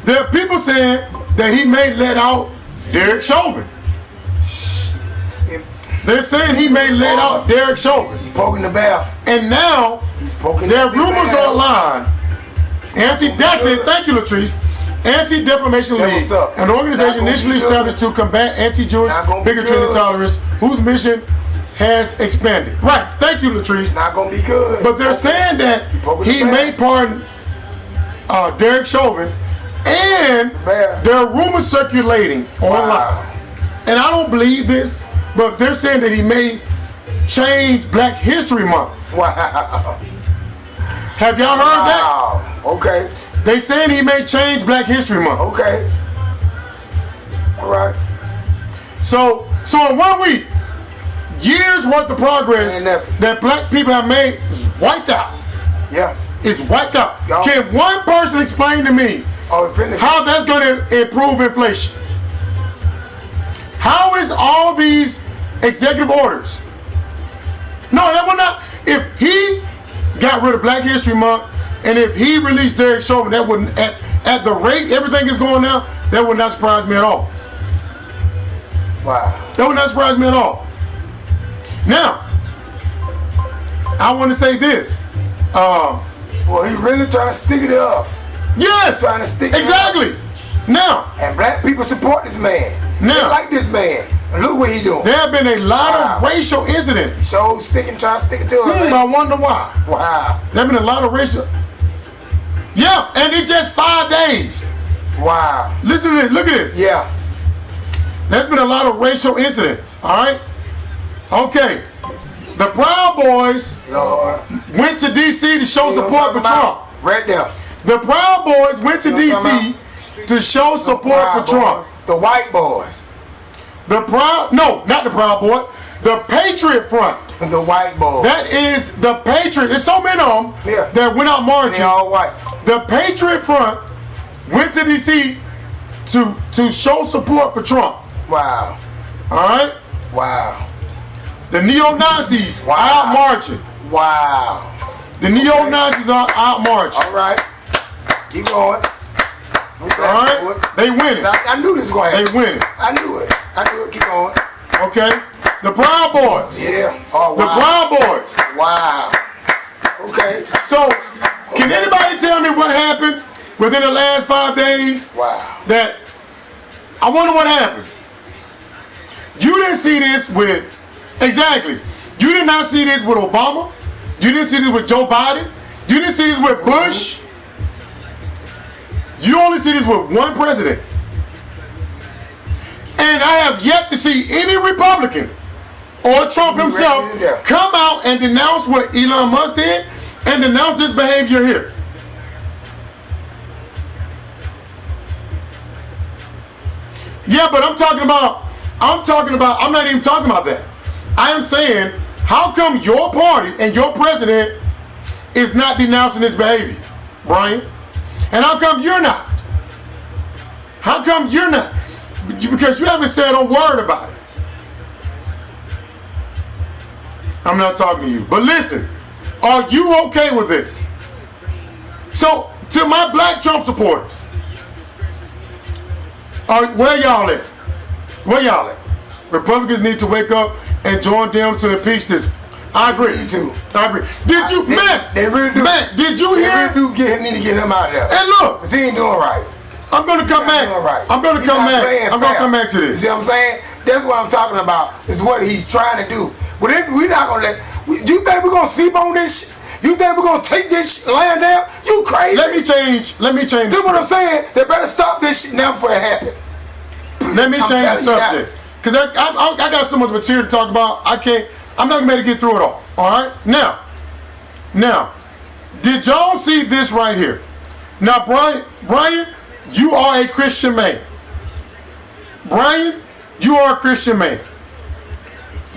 There are people saying that he may let out Derek Chauvin. They're saying he may let out Derek Chauvin. He's poking the bear. And now, there are rumors online. That's it. Thank you, Latrice. Anti-Defamation League, an organization initially established to combat anti-Jewish bigotry and intolerance, whose mission has expanded. Right. Thank you, Latrice. Not gonna be good. But they're saying that he may pardon Derek Chauvin, and there are rumors circulating online. And I don't believe this, but they're saying that he may change Black History Month. Wow. Have y'all heard that? Okay. They saying he may change Black History Month. Okay. All right. So in 1 week, years worth of progress that Black people have made is wiped out. Yeah. It's wiped out. Can one person explain to me how that's going to improve inflation? How is all these executive orders? No, that will not. If he got rid of Black History Month, and if he released Derek Chauvin, that wouldn't, at the rate everything is going now, that would not surprise me at all. Wow. That would not surprise me at all. Now, I want to say this. Well, he really trying to stick it to us. Yes. Trying to stick it exactly. to us. Now. And Black people support this man. Now. They like this man. And look what he doing. There have been a lot of racial incidents. So trying to stick it to us. I wonder why. Wow. There have been a lot of racial. Yeah, and it's just 5 days. Wow. Listen to this. Look at this. Yeah. There's been a lot of racial incidents. All right. Okay. The Proud Boys went to D.C. to show support for Trump. Right there. The Proud Boys went to D.C. to show support for Trump. The white boys. The Proud, no, not the Proud Boy. The Patriot Front. The white boys. That is the Patriot. There's so many of them that went out marching. They all white. The Patriot Front went to D.C. to show support for Trump. Wow. All right. Wow. The neo-Nazis are out marching. Wow. The neo-Nazis are out marching. All right. Keep going. Okay. All right. They winning. I knew this was going to happen. They winning. I knew it. Keep going. Okay. The Proud Boys. Yeah. Oh, wow. The Proud Boys. Wow. Okay. So, can anybody tell me what happened within the last 5 days? Wow. That I wonder what happened. You didn't see this with exactly. You did not see this with Obama. You didn't see this with Joe Biden. You didn't see this with Bush. You only see this with one president. And I have yet to see any Republican or Trump himself come out and denounce what Elon Musk did and denounce this behavior here. Yeah, but I'm not even talking about that. I am saying, how come your party and your president is not denouncing this behavior, Brian? And how come you're not? How come you're not? Because you haven't said a word about it. I'm not talking to you. But listen, are you okay with this? So, to my Black Trump supporters, where y'all at? Where y'all at? Republicans need to wake up and join them to impeach this I agree. Me too. I agree. Did you, Matt? They really do. Matt, did you hear? They really do need to get him out of there. And look, 'cause he ain't doing right. I'm gonna come back. Right. I'm gonna come back. I'm gonna come back to You this. see what I'm saying? That's what I'm talking about. Is what he's trying to do. But if we're not gonna do you think we're gonna sleep on this shit? You think we're gonna take this land down? You crazy? Let me change. Do what I'm saying. They better stop this shit now before it happens. Let me change the subject. Cause I got so much material to talk about. I'm not gonna be able to get through it all. All right. Now, did y'all see this right here? Now, Brian, you are a Christian man. Brian, you are a Christian man.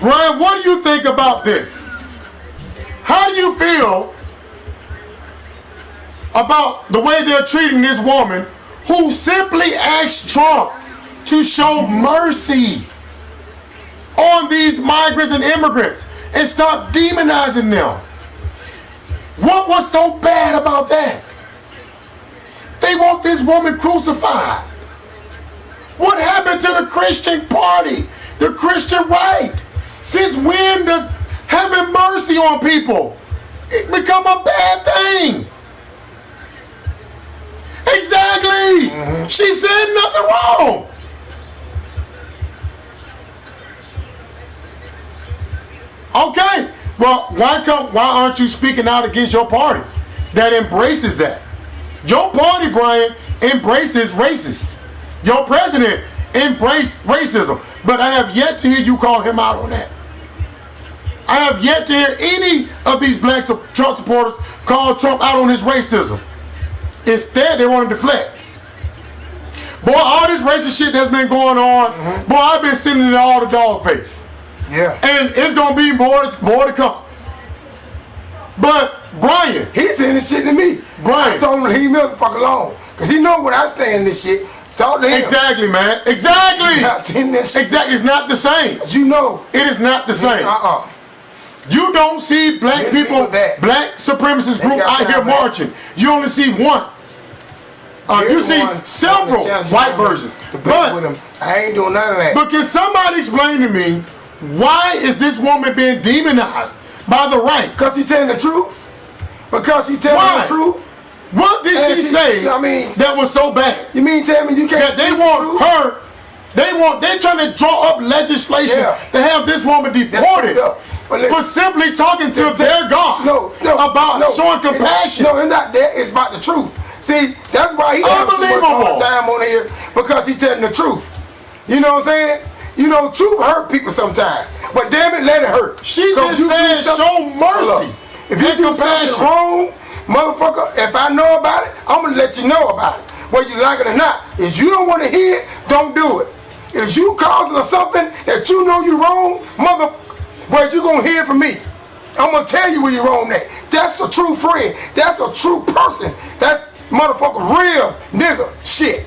Brian, what do you think about this? How do you feel about the way they're treating this woman who simply asked Trump to show mercy on these migrants and immigrants and stop demonizing them? What was so bad about that? They want this woman crucified. What happened to the Christian party, the Christian right? Since when does having mercy on people it become a bad thing? Exactly. She said nothing wrong. Okay. Well, why aren't you speaking out against your party that embraces that? Your party, Brian, embraces racist. Your president embraced racism. But I have yet to hear you call him out on that. I have yet to hear any of these black Trump supporters call Trump out on his racism. Instead, they want to deflect. Boy, all this racist shit that's been going on, boy, I've been sending it all to dog face. Yeah. And it's going to be more to come. But, Brian. He's saying this shit to me. Brian. I told him to leave me the fuck alone. Because he know when I stand in this shit. Talk to him. Exactly, man. Exactly. Not in this shit. Exactly. It's not the same. As you know. It is not the same. Uh-uh. You don't see black people, black supremacist group out here marching. You only see one. You see several white versions. But with him. I ain't doing none of that. But can somebody explain to me why is this woman being demonized by the right? Because she telling the truth. Because she telling the truth. What did she say that was so bad? You mean tell me you can't that they want her? They're trying to draw up legislation to have this woman deported for simply talking to their God about showing compassion. No, it's not that. It's about the truth. See, that's why he has so much time on here, because he's telling the truth. You know what I'm saying? You know, truth hurt people sometimes, but damn it, let it hurt. She just said show mercy. If you do something wrong, motherfucker, if I know about it, I'm gonna let you know about it, whether you like it or not. If you don't want to hear it, don't do it. If you causing something that you know you're wrong, well, you gonna hear from me. I'm gonna tell you where you're wrong at. That's a true friend. That's a true person. That's motherfucker real nigga shit.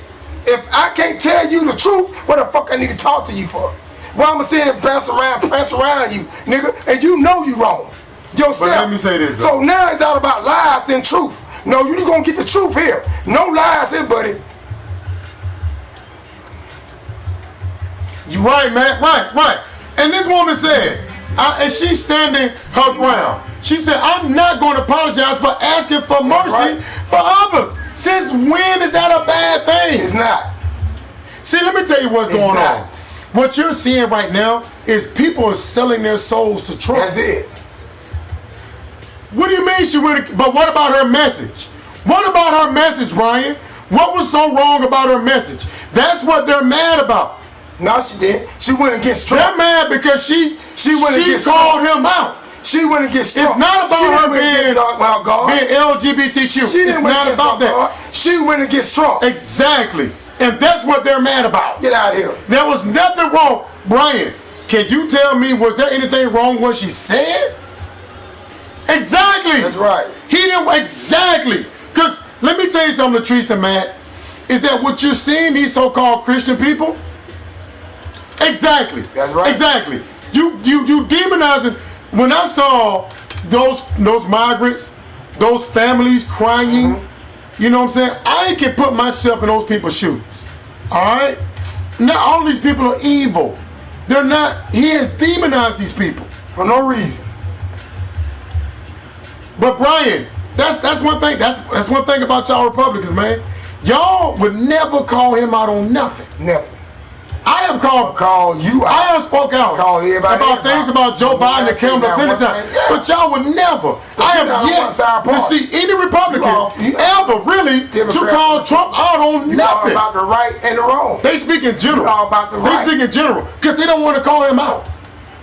If I can't tell you the truth, what the fuck I need to talk to you for? Well, I'm gonna sit and pass around you, nigga, and you know you wrong yourself. But let me say this, though. So now it's all about lies than truth. No, you gonna get the truth here. No lies here, buddy. You right, man. Right. And this woman said, and she's standing her ground. She said, I'm not going to apologize for asking for mercy for others. Since when is that a bad thing? It's not. See, let me tell you what's going on. What you're seeing right now is people are selling their souls to Trump. That's it. What do you mean she went? But what about her message? What about her message, Brian? What was so wrong about her message? That's what they're mad about. No, she didn't. She went against Trump. They're mad because she called him out. She went against Trump. It's not about her being LGBTQ. She didn't went against God. She went against Trump. Exactly. And that's what they're mad about. Get out of here. There was nothing wrong. Brian, can you tell me, was there anything wrong with what she said? Exactly. That's right. He didn't. Exactly. Because let me tell you something, Latrice and Matt, is that what you're seeing, these so-called Christian people? Exactly. That's right. Exactly. You demonizing. When I saw those migrants, those families crying, you know what I'm saying? I can put myself in those people's shoes. All right? Not all of these people are evil. They're not. He has demonized these people for no reason. But Brian, that's one thing. That's one thing about y'all Republicans, man. Y'all would never call him out on nothing. Never. I have call you out. I have spoke out Call about things about Joe Biden and Kamala plenty of times. Yeah. But y'all would never. I have yet to see any Republican ever really to call Trump out on You all nothing. about the right and the wrong. They speak in general. You all about the right. They speak in general because they don't want to call him out.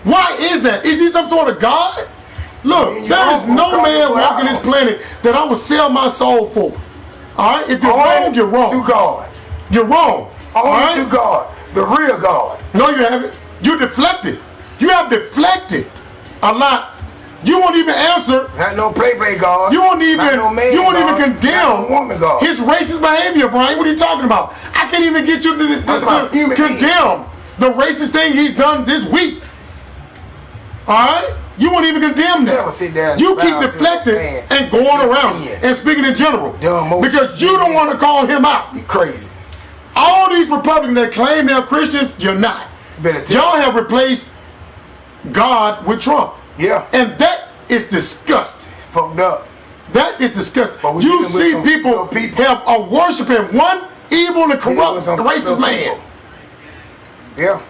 Why is that? Is he some sort of God? Look, there is no man walking this planet that I would sell my soul for. All right? If you're wrong, you're wrong. To God. You're wrong. Only to God. The real God. No, you haven't. You deflected. You have deflected a lot. You won't even answer. Not no play God. You won't even. Not no man you won't God. even condemn Not no woman God. his racist behavior, Brian. What are you talking about? I can't even get you to condemn the racist thing he's done this week. All right. You won't even condemn that. Never sit down. You keep deflecting and going around and speaking in general because you don't want to call him out. You crazy. All these Republicans that claim they're Christians, you're not. Y'all have replaced God with Trump. Yeah. And that is disgusting. Fucked up. That is disgusting. But You see people have a worshiping one evil and corrupt racist man. Yeah.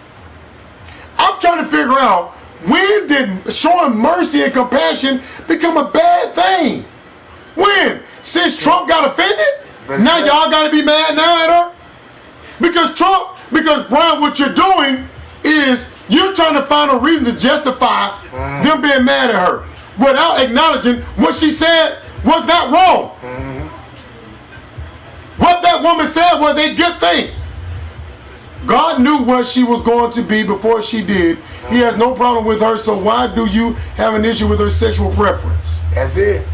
I'm trying to figure out, when did showing mercy and compassion become a bad thing? When? Since Trump got offended? Now y'all got to be mad now at her? Because Brian, what you're doing is you're trying to find a reason to justify them being mad at her without acknowledging what she said was not wrong. What that woman said was a good thing. God knew what she was going to be before she did. He has no problem with her, so why do you have an issue with her sexual preference? That's it.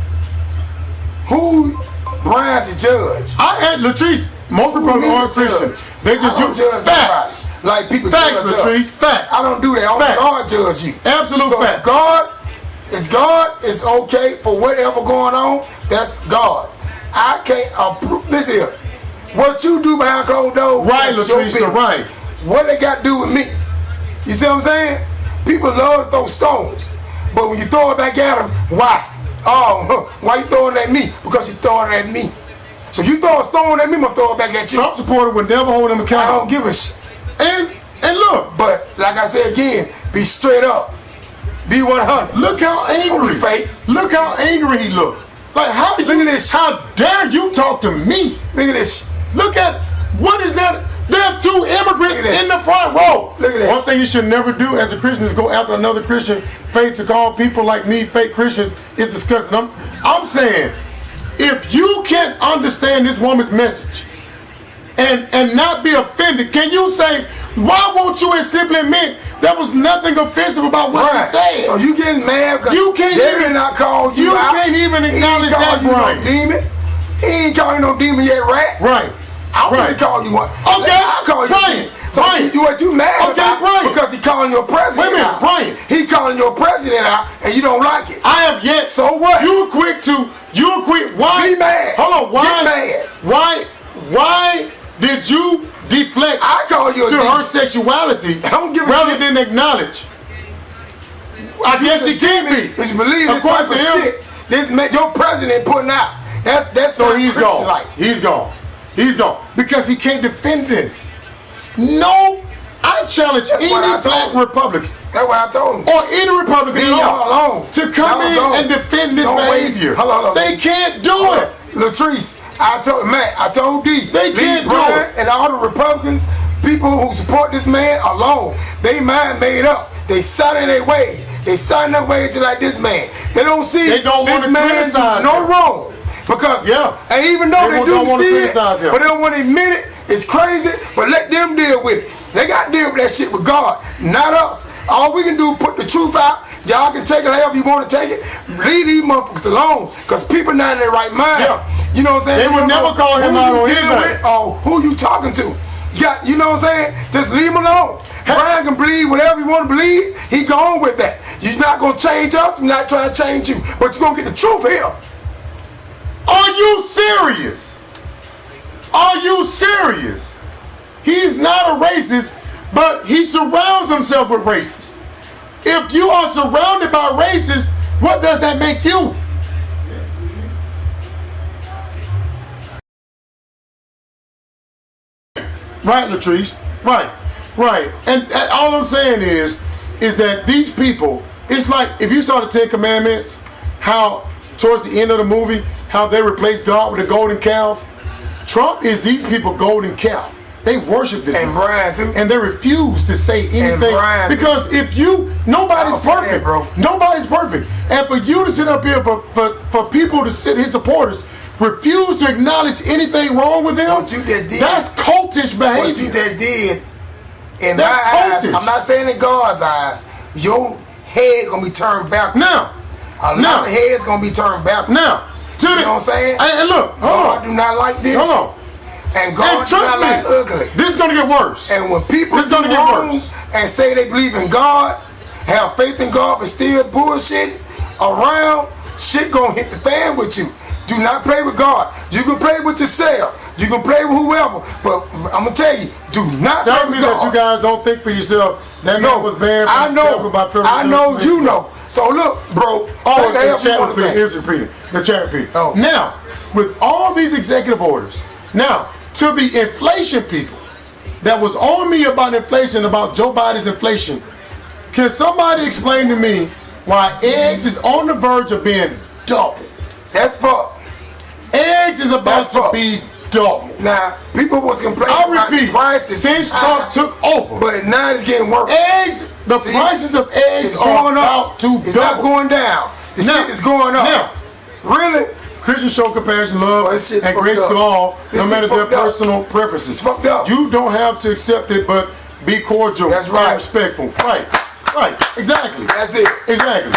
Who Brian to judge? I had Latrice. Most Republicans aren't Christians. They just judge facts. Like people Facts, judge Latrice. us. Facts. I don't do that. Only God judge you. Absolute so fact. God is okay for whatever going on. That's God. I can't approve. Listen here. What you do behind closed doors, right, that's your Latrice, right. What they got to do with me? You see what I'm saying? People love to throw stones, but when you throw it back at them, why? Oh, why you throwing it at me? Because you throwing it at me. So you throw a stone at me, I'm gonna throw it back at you. Trump supporter would never hold him accountable. I don't give a shit. And look, but like I said again, be straight up, be 100. Look how angry. Fake. Look how angry he looks. Like how? Look at this. How dare you talk to me? Look at this. Look at what is that? There are two immigrants in the front row. Look at this. One thing you should never do as a Christian is go after another Christian faith. To call people like me fake Christians is disgusting. I'm saying, if you can't understand this woman's message and not be offended, can you say, why won't you simply admit there was nothing offensive about what she said? So you getting mad because you can't they did not call you out. You can't even acknowledge that, Brian. He ain't calling you no demon. He ain't calling you no demon yet, rat. Right. I'm gonna call you one. Okay. I'll call you. Brian. So what you mad about? Because he calling your president out. Brian. He calling your president out, and you don't like it. I have yet. So what? You quick. Why? Be mad. Hold on. Why? Get mad. Why did you deflect? I call you to her sexuality rather than acknowledge. I guess he can be. Because you believe the type of shit your president putting out. That's so he's gone. Like. He's gone. He's gone because he can't defend this. No, I challenge any black Republican. That's what I told him. Or any Republican to come in and defend this behavior. They can't do it. Latrice, I told D. They can't do it. And all the Republicans, people who support this man alone, they mind made up. They set in their ways. They set in their ways like this man. They don't see this man no wrong. Because, and even though they do see it, but they don't want to admit it, it's crazy, but let them deal with it. They got to deal with that shit with God, not us. All we can do is put the truth out. Y'all can take it however you want to take it. Leave these motherfuckers alone, because people not in their right mind. You know what I'm saying? They would never call him out on anything. Or who you talking to. You know what I'm saying? Just leave him alone. Brian can believe whatever he want to believe. He gone with that. You're not going to change us. We're not trying to change you. But you're going to get the truth here. Are you serious? Are you serious? He's not a racist, but he surrounds himself with racists. If you are surrounded by racists, what does that make you? Right, Latrice. Right. Right. And all I'm saying is that these people, it's like if you saw the Ten Commandments, how towards the end of the movie, how they replaced God with a golden calf. Trump is these people golden calf. They worship this. And Brian too. And they refuse to say anything. Because if you, nobody's perfect, bro. Nobody's perfect. And for you to sit up here, for people to sit, his supporters, refuse to acknowledge anything wrong with him, that's cultish behavior. What you just did, in my eyes, I'm not saying in God's eyes, your head gonna be turned backwards. Now, a lot of heads gonna be turned backwards. Now, you know what I'm saying? And look, God do not like this. Hold on. And God do not like ugly. This is gonna get worse. And when people do wrong and say they believe in God, have faith in God, but still bullshitting around, shit gonna hit the fan with you. Do not play with God. You can play with yourself. You can play with whoever. But I'm gonna tell you, do not play with God. Tell me that you guys don't think for yourself. That man was banned from I know you know. So look, bro. Oh, the chat repeating. Oh. Now, with all these executive orders, now to the inflation people that was on me about inflation, about Joe Biden's inflation, can somebody explain to me why eggs is on the verge of being double? That's fuck. Eggs is about to be double. Now, people was complaining about the prices since Trump took over. But now it's getting worse. Eggs, the prices of eggs are about to double. It's not going down. The shit is going up. Now, really? Christians show compassion, love, and grace to all, no matter their personal preferences. It's fucked up. You don't have to accept it, but be cordial and respectful. Right, exactly. That's it. Exactly.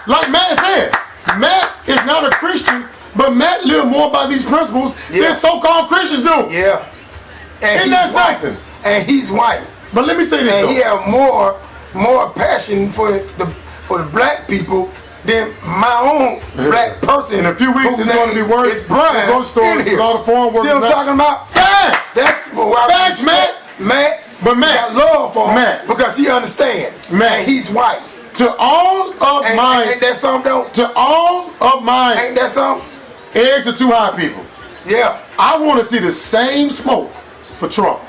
Like Matt said, Matt is not a Christian, but Matt lived more by these principles than so-called Christians do. Yeah. And isn't that something? And he's white. But let me say this. And he have more passion for the black people than my own black person. In a few weeks, it's going to be worse. It's Brian in here. All the foreign workers. See what I'm talking about? Facts. That's what Facts, Matt. But Matt got love for him because he understands. Matt. And he's white. To all of my, ain't that something though? To all of my, ain't that something? Eggs are too high, people. Yeah. I want to see the same smoke for Trump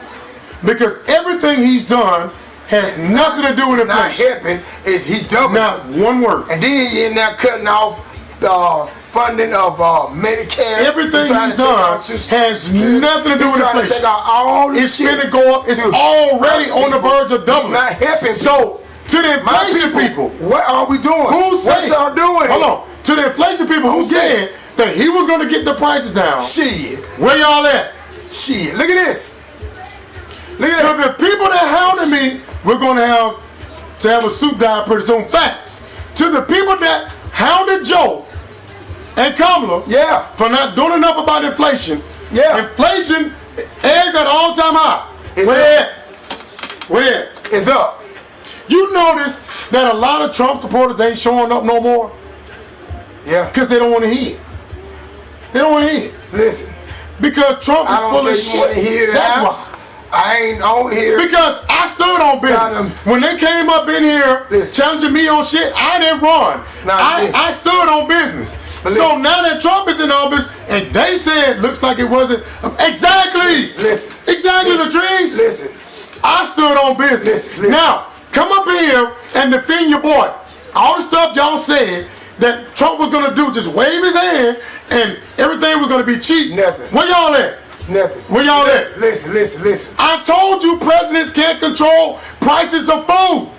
because everything he's done has nothing to do with inflation. Not helping is he doubled. Not one word. And then he in there cutting off the funding of Medicare. Everything he's done has nothing to do with inflation. Trying to take out all this shit. It's going to go up. It's already on the verge of doubling. Not helping. So to the inflation people, what are we doing? What y'all doing? Hold on. To the inflation people who said that he was going to get the prices down. Shit. Where y'all at? Shit. Look at this. Look at that. The people that hounded me, we're going to have a soup diet pretty soon. Facts. To the people that hounded Joe and Kamala, for not doing enough about inflation. Inflation, eggs at all-time high. Where? It's up. You notice that a lot of Trump supporters ain't showing up no more? Yeah. Because they don't want to hear it. They don't want to hear it. Listen. Because Trump is full of shit. Want to hear That's why. I ain't on here. Because I stood on business. When they came up in here challenging me on shit, I didn't run. I stood on business. So now that Trump is in office and they said looks like it wasn't exactly. Listen. Exactly, Latrice. Listen. I stood on business. Listen. Now, come up in here and defend your boy. All the stuff y'all said that Trump was gonna do, just wave his hand and everything was gonna be cheap. Nothing. Where y'all at? Nothing. Where y'all at? Listen. I told you presidents can't control prices of food.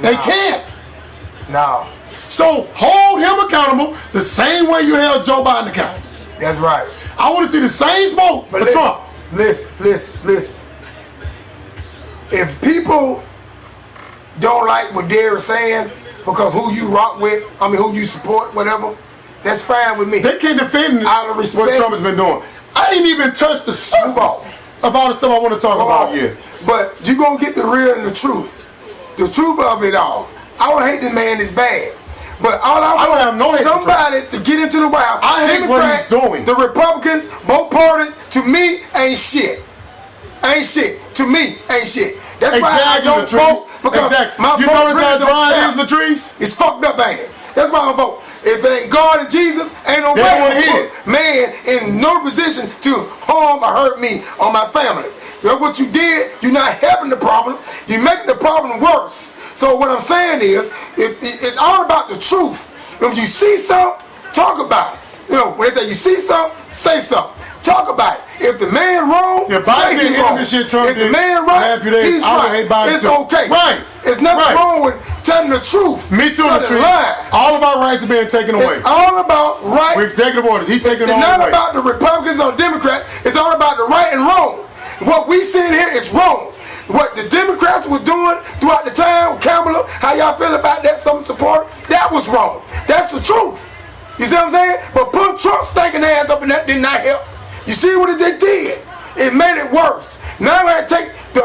They can't. No. So hold him accountable the same way you held Joe Biden accountable. That's right. I want to see the same smoke for Trump. Listen. If people don't like what they're saying because who you rock with, who you support, whatever, that's fine with me. They can't defend out of respect what Trump has been doing. I didn't even touch the surface about the stuff I want to talk about here. But you're going to get the real and the truth. The truth of it all. I don't hate the man is bad. But all I want somebody to get into the White House. I hate what he's doing. The Republicans, both parties, to me, ain't shit. Ain't shit. To me, ain't shit. That's why I don't vote. Because my vote really don't count. Latrice? It's fucked up, ain't it? That's why I vote. If it ain't God and Jesus, ain't no man in no position to harm or hurt me or my family. That's what you did. You're not helping the problem. You're making the problem worse. So what I'm saying is, it's all about the truth. When you see something, talk about it. You know, when they say you see something, say something. Talk about it. If the man wrong, say he wrong. If the man right, he's right. It's okay. Right. There's nothing wrong with telling the truth. Me too. All of our rights are being taken away. It's all about right. With executive orders, he taking it all away. It's not about the Republicans or Democrats. It's all about the right and wrong. What we see here is wrong. What the Democrats were doing throughout the time with Kamala, how y'all feel about that? Some support, that was wrong. That's the truth. You see what I'm saying? But putting Trump's stinking ass up in that did not help. You see what they did? It made it worse. Now I gotta take the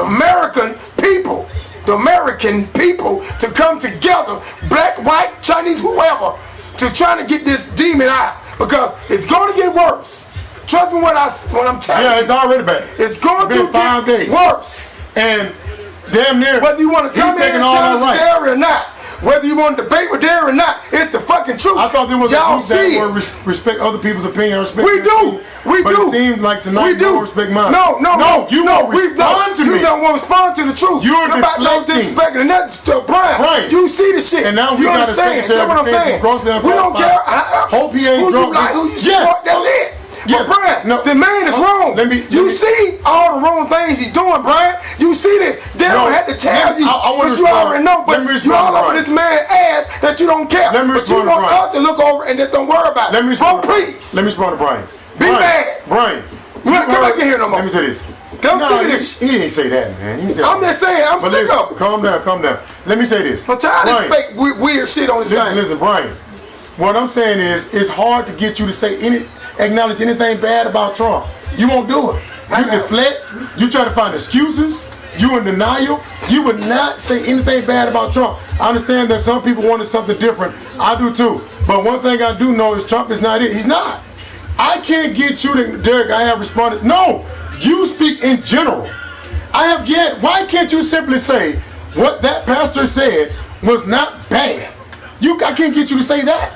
American people to come together, black, white, Chinese, whoever, to try to get this demon out, because it's going to get worse. Trust me when I'm telling you. Yeah, it's already bad. It's going to get worse. And damn near, whether you want to come in and challenge Derry or not, whether you want to debate with Derry or not, it's the fucking truth. I thought there was y'all a group that would respect other people's opinion. We do. But it seems like tonight you don't respect mine. No, you won't respond to me. You don't want to respond to the truth. You're about no disrespect and nothing to Brian. You see the shit. And now we got to say that's what I'm saying. We don't care. Hope he ain't drunk. Who you support, that's it. But Brian, the man is wrong. You see all the wrong things he's doing, Brian. You see this. They don't have to tell you, but you already know. But you all over this man's ass that you don't care. But you want us to look over and just don't worry about it. Bro, please. Let me respond to Brian. Be mad. Brian. You want to come back in here no more. Let me say this. Don't say this. He didn't say that, man. He said, I'm just saying, I'm sick of it. Calm down. Let me say this. I'm tired of this fake weird shit on this thing. Listen, Brian. What I'm saying is, it's hard to get you to acknowledge anything bad about Trump. You won't do it. You deflect. You try to find excuses. You in denial. You would not say anything bad about Trump. I understand that some people wanted something different. I do too. But one thing I do know is Trump is not it. He's not. I can't get you to, Derek, I have responded. No, you speak in general. I have yet. Why can't you simply say what that pastor said was not bad? I can't get you to say that.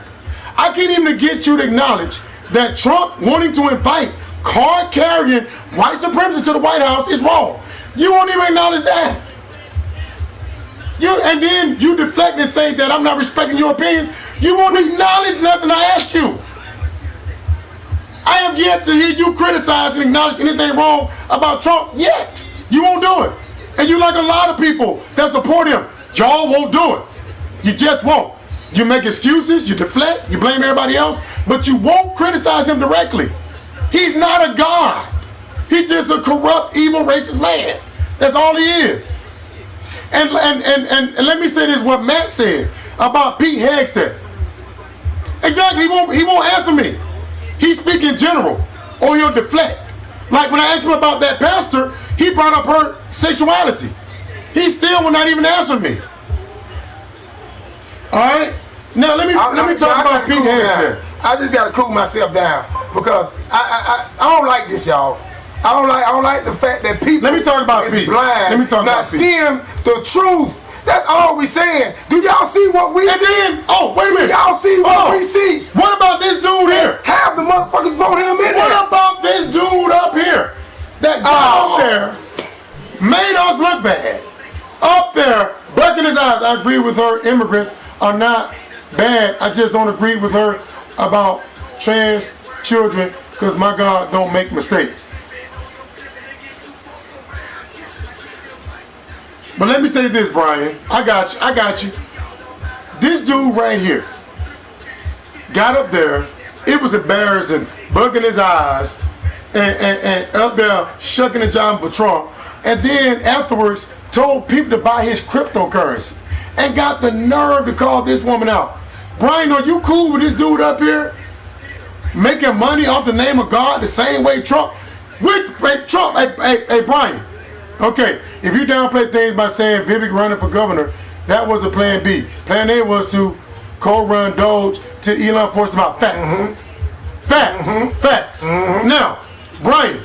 I can't even get you to acknowledge that Trump wanting to invite card-carrying white supremacists to the White House is wrong. You won't even acknowledge that. And then you deflect and say that I'm not respecting your opinions. You won't acknowledge nothing I asked you. I have yet to hear you criticize and acknowledge anything wrong about Trump yet. You won't do it. And you like a lot of people that support him. Y'all won't do it. You just won't. You make excuses, you deflect, you blame everybody else, but you won't criticize him directly. He's not a god. He's just a corrupt, evil, racist man. That's all he is. And let me say this, what Matt said about Pete Hegseth. Exactly, he won't answer me. He speak in general, or he'll deflect. Like when I asked him about that pastor, he brought up her sexuality. He still will not even answer me. All right. Now let me talk about Pete Hegseth. I just gotta cool myself down because I don't like this, y'all. I don't like the fact that people let me talk about is Pete. blind, let me talk not about Pete. seeing the truth. That's all we saying. Do y'all see what we see? Then, oh, wait a minute. Do y'all see what we see? What about this dude here? Half the motherfuckers voted him in there. What about this dude up here? That guy up there made us look bad. Up there, black in his eyes. I agree with her. Immigrants are not bad. I just don't agree with her about trans children because my God don't make mistakes. But let me say this, Brian. I got you. This dude right here got up there. It was embarrassing, bugging his eyes, and up there shucking the job for Trump. And then afterwards told people to buy his cryptocurrency. And got the nerve to call this woman out. Brian, are you cool with this dude up here? Making money off the name of God the same way Trump? Hey, Brian. Okay, if you downplay things by saying Vivek running for governor, that was a plan B. Plan A was to co-run Doge to Elon force him out. Facts. Facts. Now, Brian,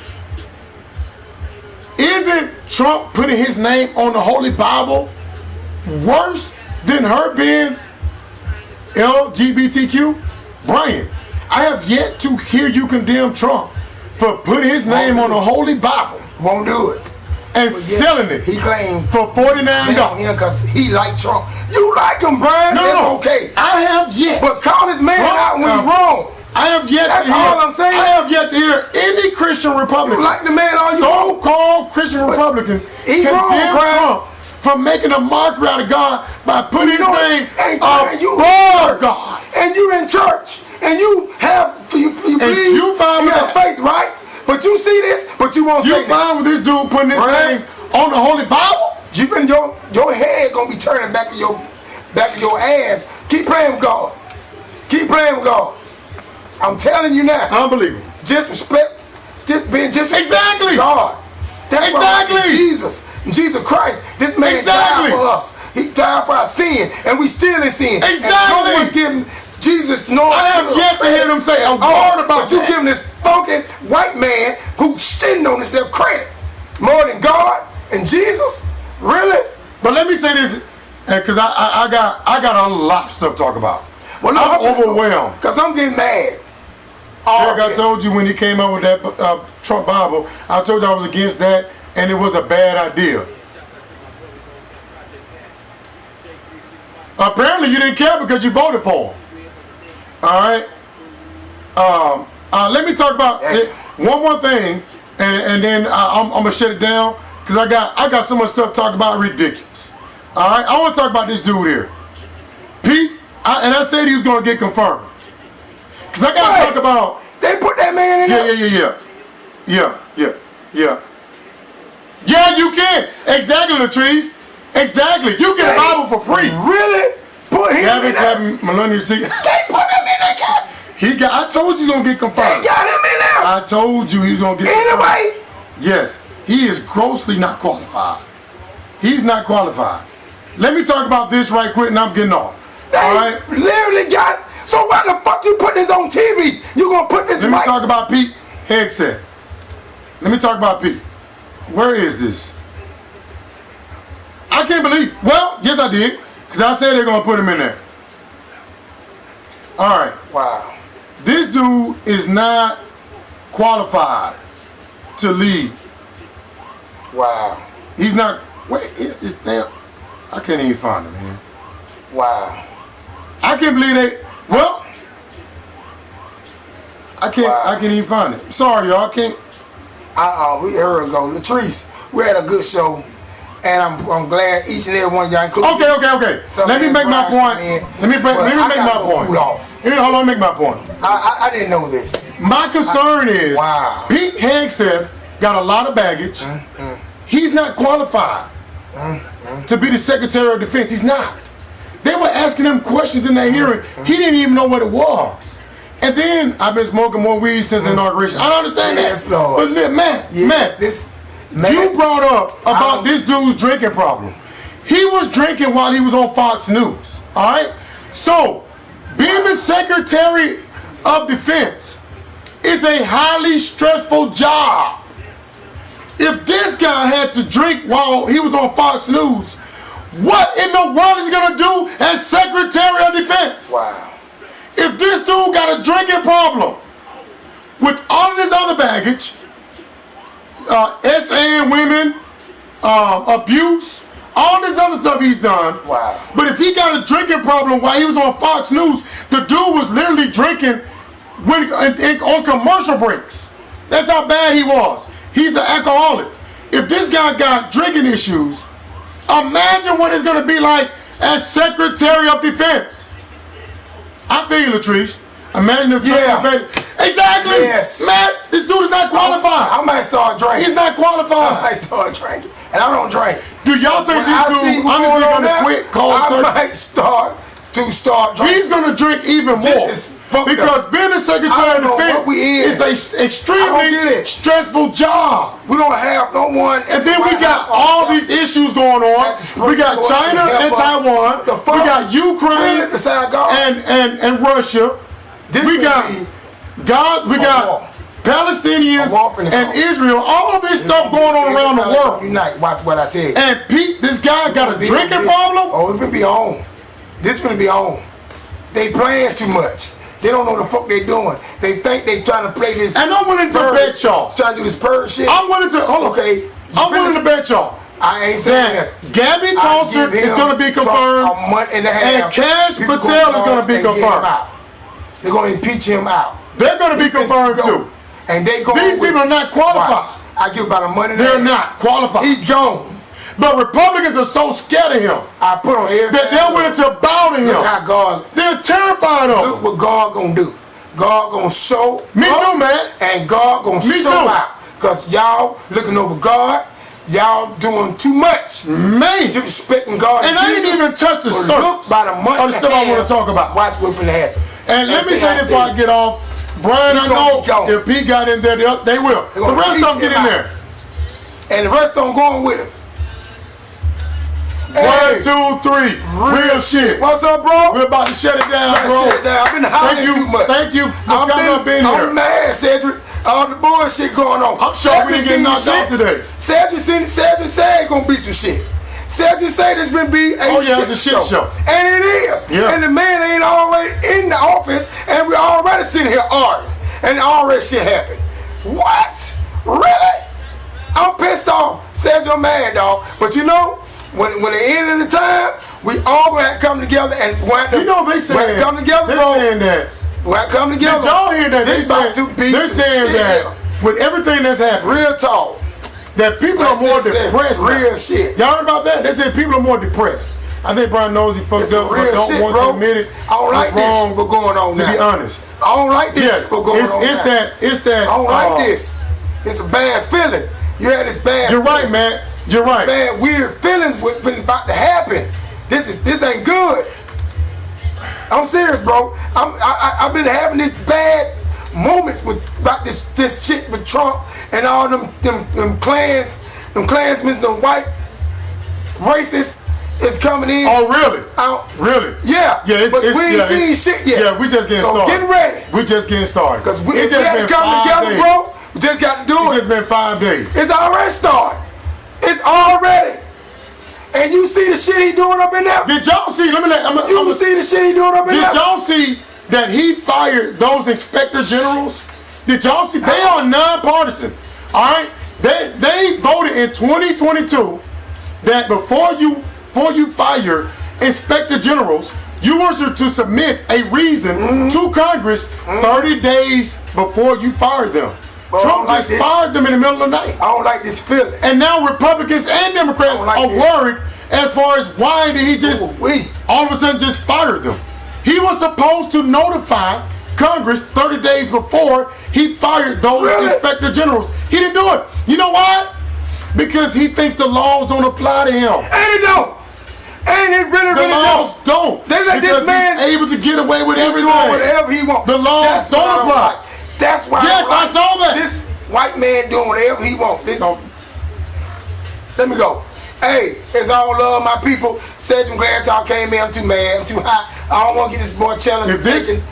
isn't Trump putting his name on the Holy Bible worse than her being LGBTQ? Brian, I have yet to hear you condemn Trump for putting his name on the Holy Bible. Won't do it. And But selling it He claimed for $49. because he like Trump. You like him, Brian? No, That's no. okay. I have yet. But call this man Trump, out when he's wrong. I have yet That's to hear. all I'm saying. I have yet to hear any Christian Republican, You like the man all you want. so-called Christian Republican, he wrong, condemn Brian. Trump for making a mockery out of God by putting his name Hey, Brian, you above in God. church, and you in church, and you believe you fine with have that? faith, right? But you see this, but you won't say You that. fine with this dude putting his Brian? name on the Holy Bible? You been your head gonna be turning back to your ass. Keep playing with God. Keep playing with God. I'm telling you now. Unbelievable. Disrespect, being disrespectful Exactly. to God. That's Exactly. why Jesus Christ. This man Exactly. died for us. He died for our sin, and we still in sin. Exactly. And no one giving Jesus no. I have yet to hear them say a word about But you that. giving this funky white man who's sitting on himself credit more than God and Jesus. Really? But let me say this, because I got a lot of stuff to talk about. Well, I'm overwhelmed. Because I'm getting mad. Eric, I told you when he came out with that Trump Bible, I told you I was against that, and it was a bad idea. Apparently you didn't care because you voted for him. All right. Let me talk about one more thing, and then I'm gonna shut it down because I got so much stuff to talk about. Ridiculous. All right. I want to talk about this dude here, Pete. And I said he was gonna get confirmed because I gotta talk about. They put that man in there. Yeah, you can. Exactly, Latrice. Exactly. You get a Bible for free. Really? Put him in there. Gavin Melonious. They put him in there. I told you he's gonna get They confirmed. got him in there. I told you he was gonna get confirmed. Anyway. Yes, he is grossly not qualified. He's not qualified. Let me talk about this right quick, and I'm getting off. They All right. literally got. So why the fuck you put this on TV? You gonna put this? Let me mic? talk about Pete Hegseth. Let me talk about Pete. Where is this? I can't believe. Well, yes, I did, because I said they're gonna put him in there. All right. Wow. This dude is not qualified to lead. Wow. He's not. Where is this damn? I can't even find him, man. Wow. I can't believe they. Well, I can't. Wow. I can't even find it. Sorry, y'all. I can't. We here we go. Latrice, we had a good show, and I'm glad each and every one of y'all included. Okay. Let me make my point. Let me make my point. Hold on, make my point. I didn't know this. My concern is Wow. Pete Hegseth got a lot of baggage. He's not qualified to be the Secretary of Defense. He's not. They were asking him questions in that hearing. He didn't even know what it was. And then I've been smoking more weed since the inauguration. I don't understand Yes, that. Lord. But Matt, you brought up about this dude's drinking problem. He was drinking while he was on Fox News. All right. So being the Secretary of Defense is a highly stressful job. If this guy had to drink while he was on Fox News, what in the world is he gonna do as Secretary of Defense? Wow. If this dude got a drinking problem with all of this other baggage, SA women, abuse, all this other stuff he's done. Wow. But if he got a drinking problem while he was on Fox News, the dude was literally drinking on commercial breaks. That's how bad he was. He's an alcoholic. If this guy got drinking issues, imagine what it's going to be like as Secretary of Defense. I feel you, Latrice. Imagine if Exactly. Yes. Matt, this dude is not qualified. I might start drinking. He's not qualified. I might start drinking, and I don't drink. Do y'all think When this I dude see what's honestly going on going to there, quit cold I turkey? might start drinking. He's going to drink even more. This is fucked because up. being a I Secretary don't of know Defense what we in. is an I don't extremely get it. stressful job. We don't have no one. And then we got all these issues going on. We got China and Taiwan. We got Ukraine and Russia. We got Palestinians and Israel. All of this stuff going on around the world. Unite. Watch what I tell you. And Pete, this guy got a drinking problem. Oh, it's gonna be on. This gonna be on. They playing too much. They don't know the fuck they doing. They think they trying to play this. And I'm willing to bet y'all. Trying to do this purge shit. I'm willing to, hold on. Okay. I'm willing to bet y'all. I ain't saying that. Gabby Tulsa is going to be confirmed. A month and a half. And Cash Patel is going to be confirmed. They're going to impeach him out. They're going to be confirmed too. And they go. These people are not qualified. I give about a month and a half. They're not qualified. He's gone. But Republicans are so scared of him. I put on everything. That they're willing to bow to him. Look how God. They're terrified of him. Look what God gonna do. God gonna show. Me too, man. And God gonna show out. Cause y'all looking over God. Y'all doing too much. Man. Disrespecting God. And I ain't even touched the surface. Look by the month of the stuff I want to talk about. Watch what's gonna happen. And let me say this before I get off. Brian, I know if he got in there, they will. The rest of them get in there. And the rest of them going with him. 1, 2, 3. Real shit. What's up, bro? We're about to shut it down, bro. Shut it down. I've been hollering too much. Thank you for coming up in here. I'm mad, Cedric. All the bullshit going on. I'm sure we didn't get knocked out today. Cedric said it's gonna be some shit. Cedric said it's gonna be a shit show. And it is. Yeah. And the man ain't already in the office, and we already sitting here arguing, and already shit happened. What? Really? I'm pissed off. Cedric, I'm mad, dog. But you know, when the end of the time, we all gonna come together and they saying come together, bro. Saying that. When come together. Did y'all hear that? They're saying that with everything that's happening. Real talk. That people are more depressed. Real shit. Y'all heard about that? They said people are more depressed. I think Brian knows he fucked up, but don't want to admit it. I don't like this for going on now. To be honest. I don't like this for going on now. It's that. I don't like this. It's a bad feeling. You had this bad You're right, man. You're right. Bad, weird feelings what's about to happen. This ain't good. I'm serious, bro. I've been having this bad moments about this shit with Trump and all them Klansmen, them white racists is coming in. Oh, really? Really? Yeah. But we ain't seen shit yet. Yeah, we just getting started. So get ready. We just getting started. Because we have to come together, bro. We just got to do it. It's just been 5 days. It's already started. It's already. And you see the shit he doing up in there? Did y'all see? You see the shit he doing up in there? Did y'all see that he fired those inspector generals? Did y'all see? They are nonpartisan. All right. They voted in 2022 that before you fire inspector generals, you were to submit a reason to Congress 30 days before you fired them. Trump just fired them in the middle of the night. I don't like this feeling. And now Republicans and Democrats are worried as far as why did he just all of a sudden just fire them. He was supposed to notify Congress 30 days before he fired those inspector generals. He didn't do it. You know why? Because he thinks the laws don't apply to him. And it don't. And it really the laws don't. They let this man able to get away with everything. Doing whatever he wants. The laws don't apply. That's why. Yes, I saw that. This white man doing whatever he wants. Let me go. Hey, it's all love, my people. Cedric, glad y'all came in. I'm too mad. I'm too hot. I don't want to get this boy challenge taken.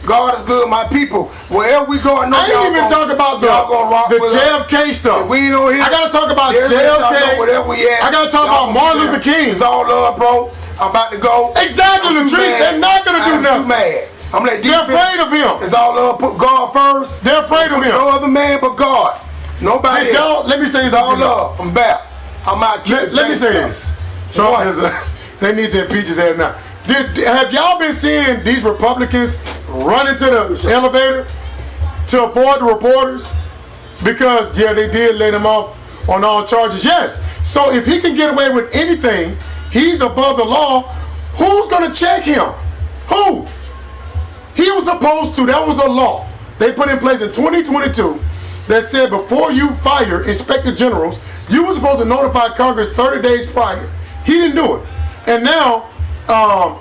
God is good, my people. Wherever we go, I know y'all ain't even talk about the JFK stuff. We ain't on here. I gotta talk about JFK. Whatever we at. I gotta talk about Martin Luther King. It's all love, bro. I'm about to go. Exactly, the truth. They're not gonna do nothing. I'm too mad. I'm like, they're afraid of him. It's all love. Put God first. They're afraid of him. No other man but God. Nobody else. Let me say this. It's all love. I'm back. I'm out. Let me say this. Trump is they need to impeach his ass now. Have y'all been seeing these Republicans run into the elevator to avoid the reporters? Because, yeah, they did let him off on all charges. Yes. So if he can get away with anything, he's above the law. Who's going to check him? Who? He was supposed to. That was a law they put in place in 2022 that said before you fire inspector generals, you were supposed to notify Congress 30 days prior. He didn't do it. And now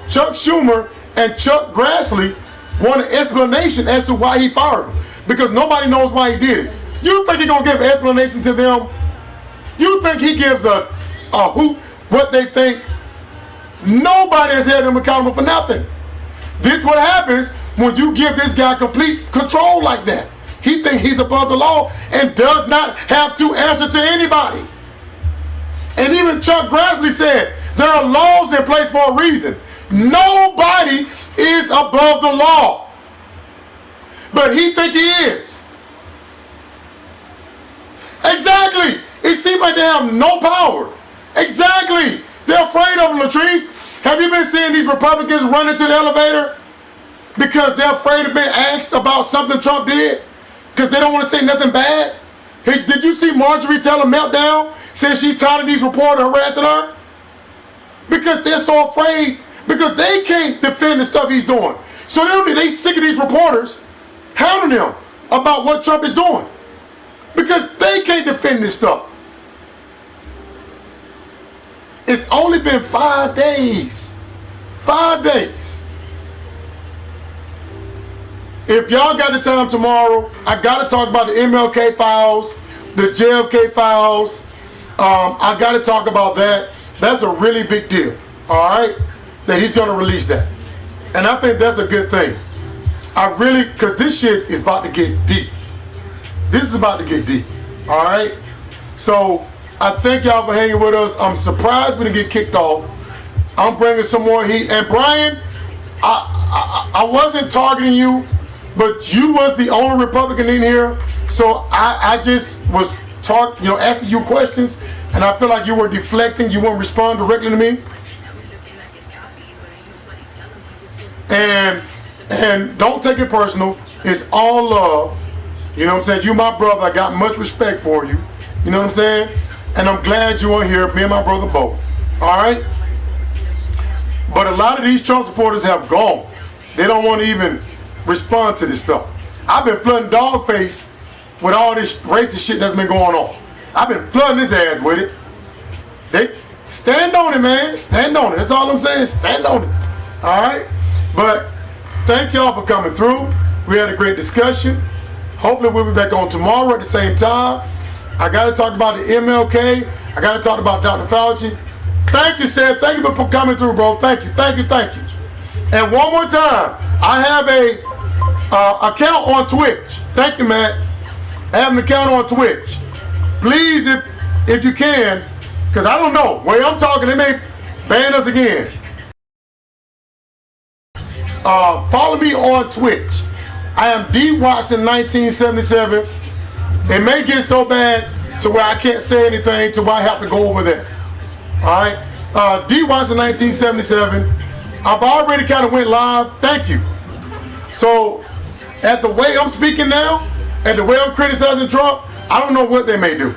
Chuck Schumer and Chuck Grassley want an explanation as to why he fired him, because nobody knows why he did it. You think he's gonna give an explanation to them? You think he gives a hoot what they think? Nobody has held him accountable for nothing. This is what happens when you give this guy complete control like that. He thinks he's above the law and does not have to answer to anybody. And even Chuck Grassley said there are laws in place for a reason. Nobody is above the law. but he think he is. Exactly. It seems like they have no power. Exactly. They're afraid of them, Latrice. Have you been seeing these Republicans run into the elevator because they're afraid of being asked about something Trump did? Because they don't want to say nothing bad? Hey, did you see Marjorie tell a meltdown since she's tired of these reporters harassing her? Because they're so afraid, because they can't defend the stuff he's doing. So they sick of these reporters hounding him about what Trump is doing. Because they can't defend this stuff. It's only been 5 days. 5 days. If y'all got the time tomorrow, I got to talk about the MLK files, the JFK files. I got to talk about that. That's a really big deal, all right, that he's going to release that. And I think that's a good thing. I really, because this shit is about to get deep. This is about to get deep, all right? So I thank y'all for hanging with us. I'm surprised we didn't get kicked off. I'm bringing some more heat. And Brian, I wasn't targeting you, but you was the only Republican in here. So I just was asking you questions, and I feel like you were deflecting. You wouldn't respond directly to me. And don't take it personal. It's all love. You know what I'm saying? You my brother. I got much respect for you. You know what I'm saying? And I'm glad you are here. Me and my brother both. All right? But a lot of these Trump supporters have gone. They don't want to even respond to this stuff. I've been flooding Dogface with all this racist shit that's been going on. I've been flooding his ass with it. They stand on it, man. Stand on it. That's all I'm saying. Stand on it. All right? But thank y'all for coming through. We had a great discussion. Hopefully we'll be back on tomorrow at the same time. I got to talk about the MLK. I got to talk about Dr. Fauci. Thank you, Seth. Thank you for coming through, bro. Thank you. Thank you. Thank you. And one more time, I have a account on Twitch. Thank you, Matt. I have an account on Twitch. Please, if you can, because I don't know. When I'm talking, they may ban us again. Follow me on Twitch. I am D Watson 1977. It may get so bad to where I can't say anything to where I have to go over there. All right, D Watson 1977. I've already kind of went live. Thank you. So, at the way I'm speaking now, and the way I'm criticizing Trump, I don't know what they may do.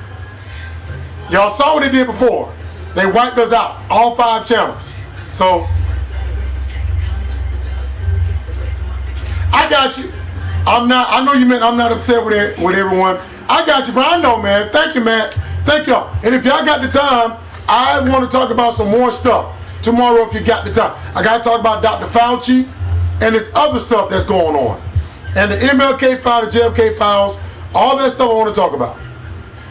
Y'all saw what they did before. They wiped us out, all 5 channels. So, I got you. I know you meant I'm not upset with everyone. I got you, but I know, man. Thank you, Matt. Thank y'all. And if y'all got the time, I want to talk about some more stuff tomorrow if you got the time. I got to talk about Dr. Fauci and this other stuff that's going on. And the MLK file, the JFK files, all that stuff I want to talk about.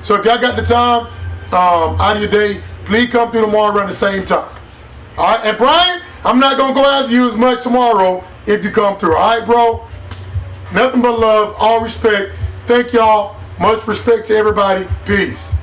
So if y'all got the time out of your day, please come through tomorrow around the same time. All right, and Brian, I'm not going to go after you as much tomorrow if you come through. All right, bro? Nothing but love, all respect. Thank y'all. Much respect to everybody. Peace.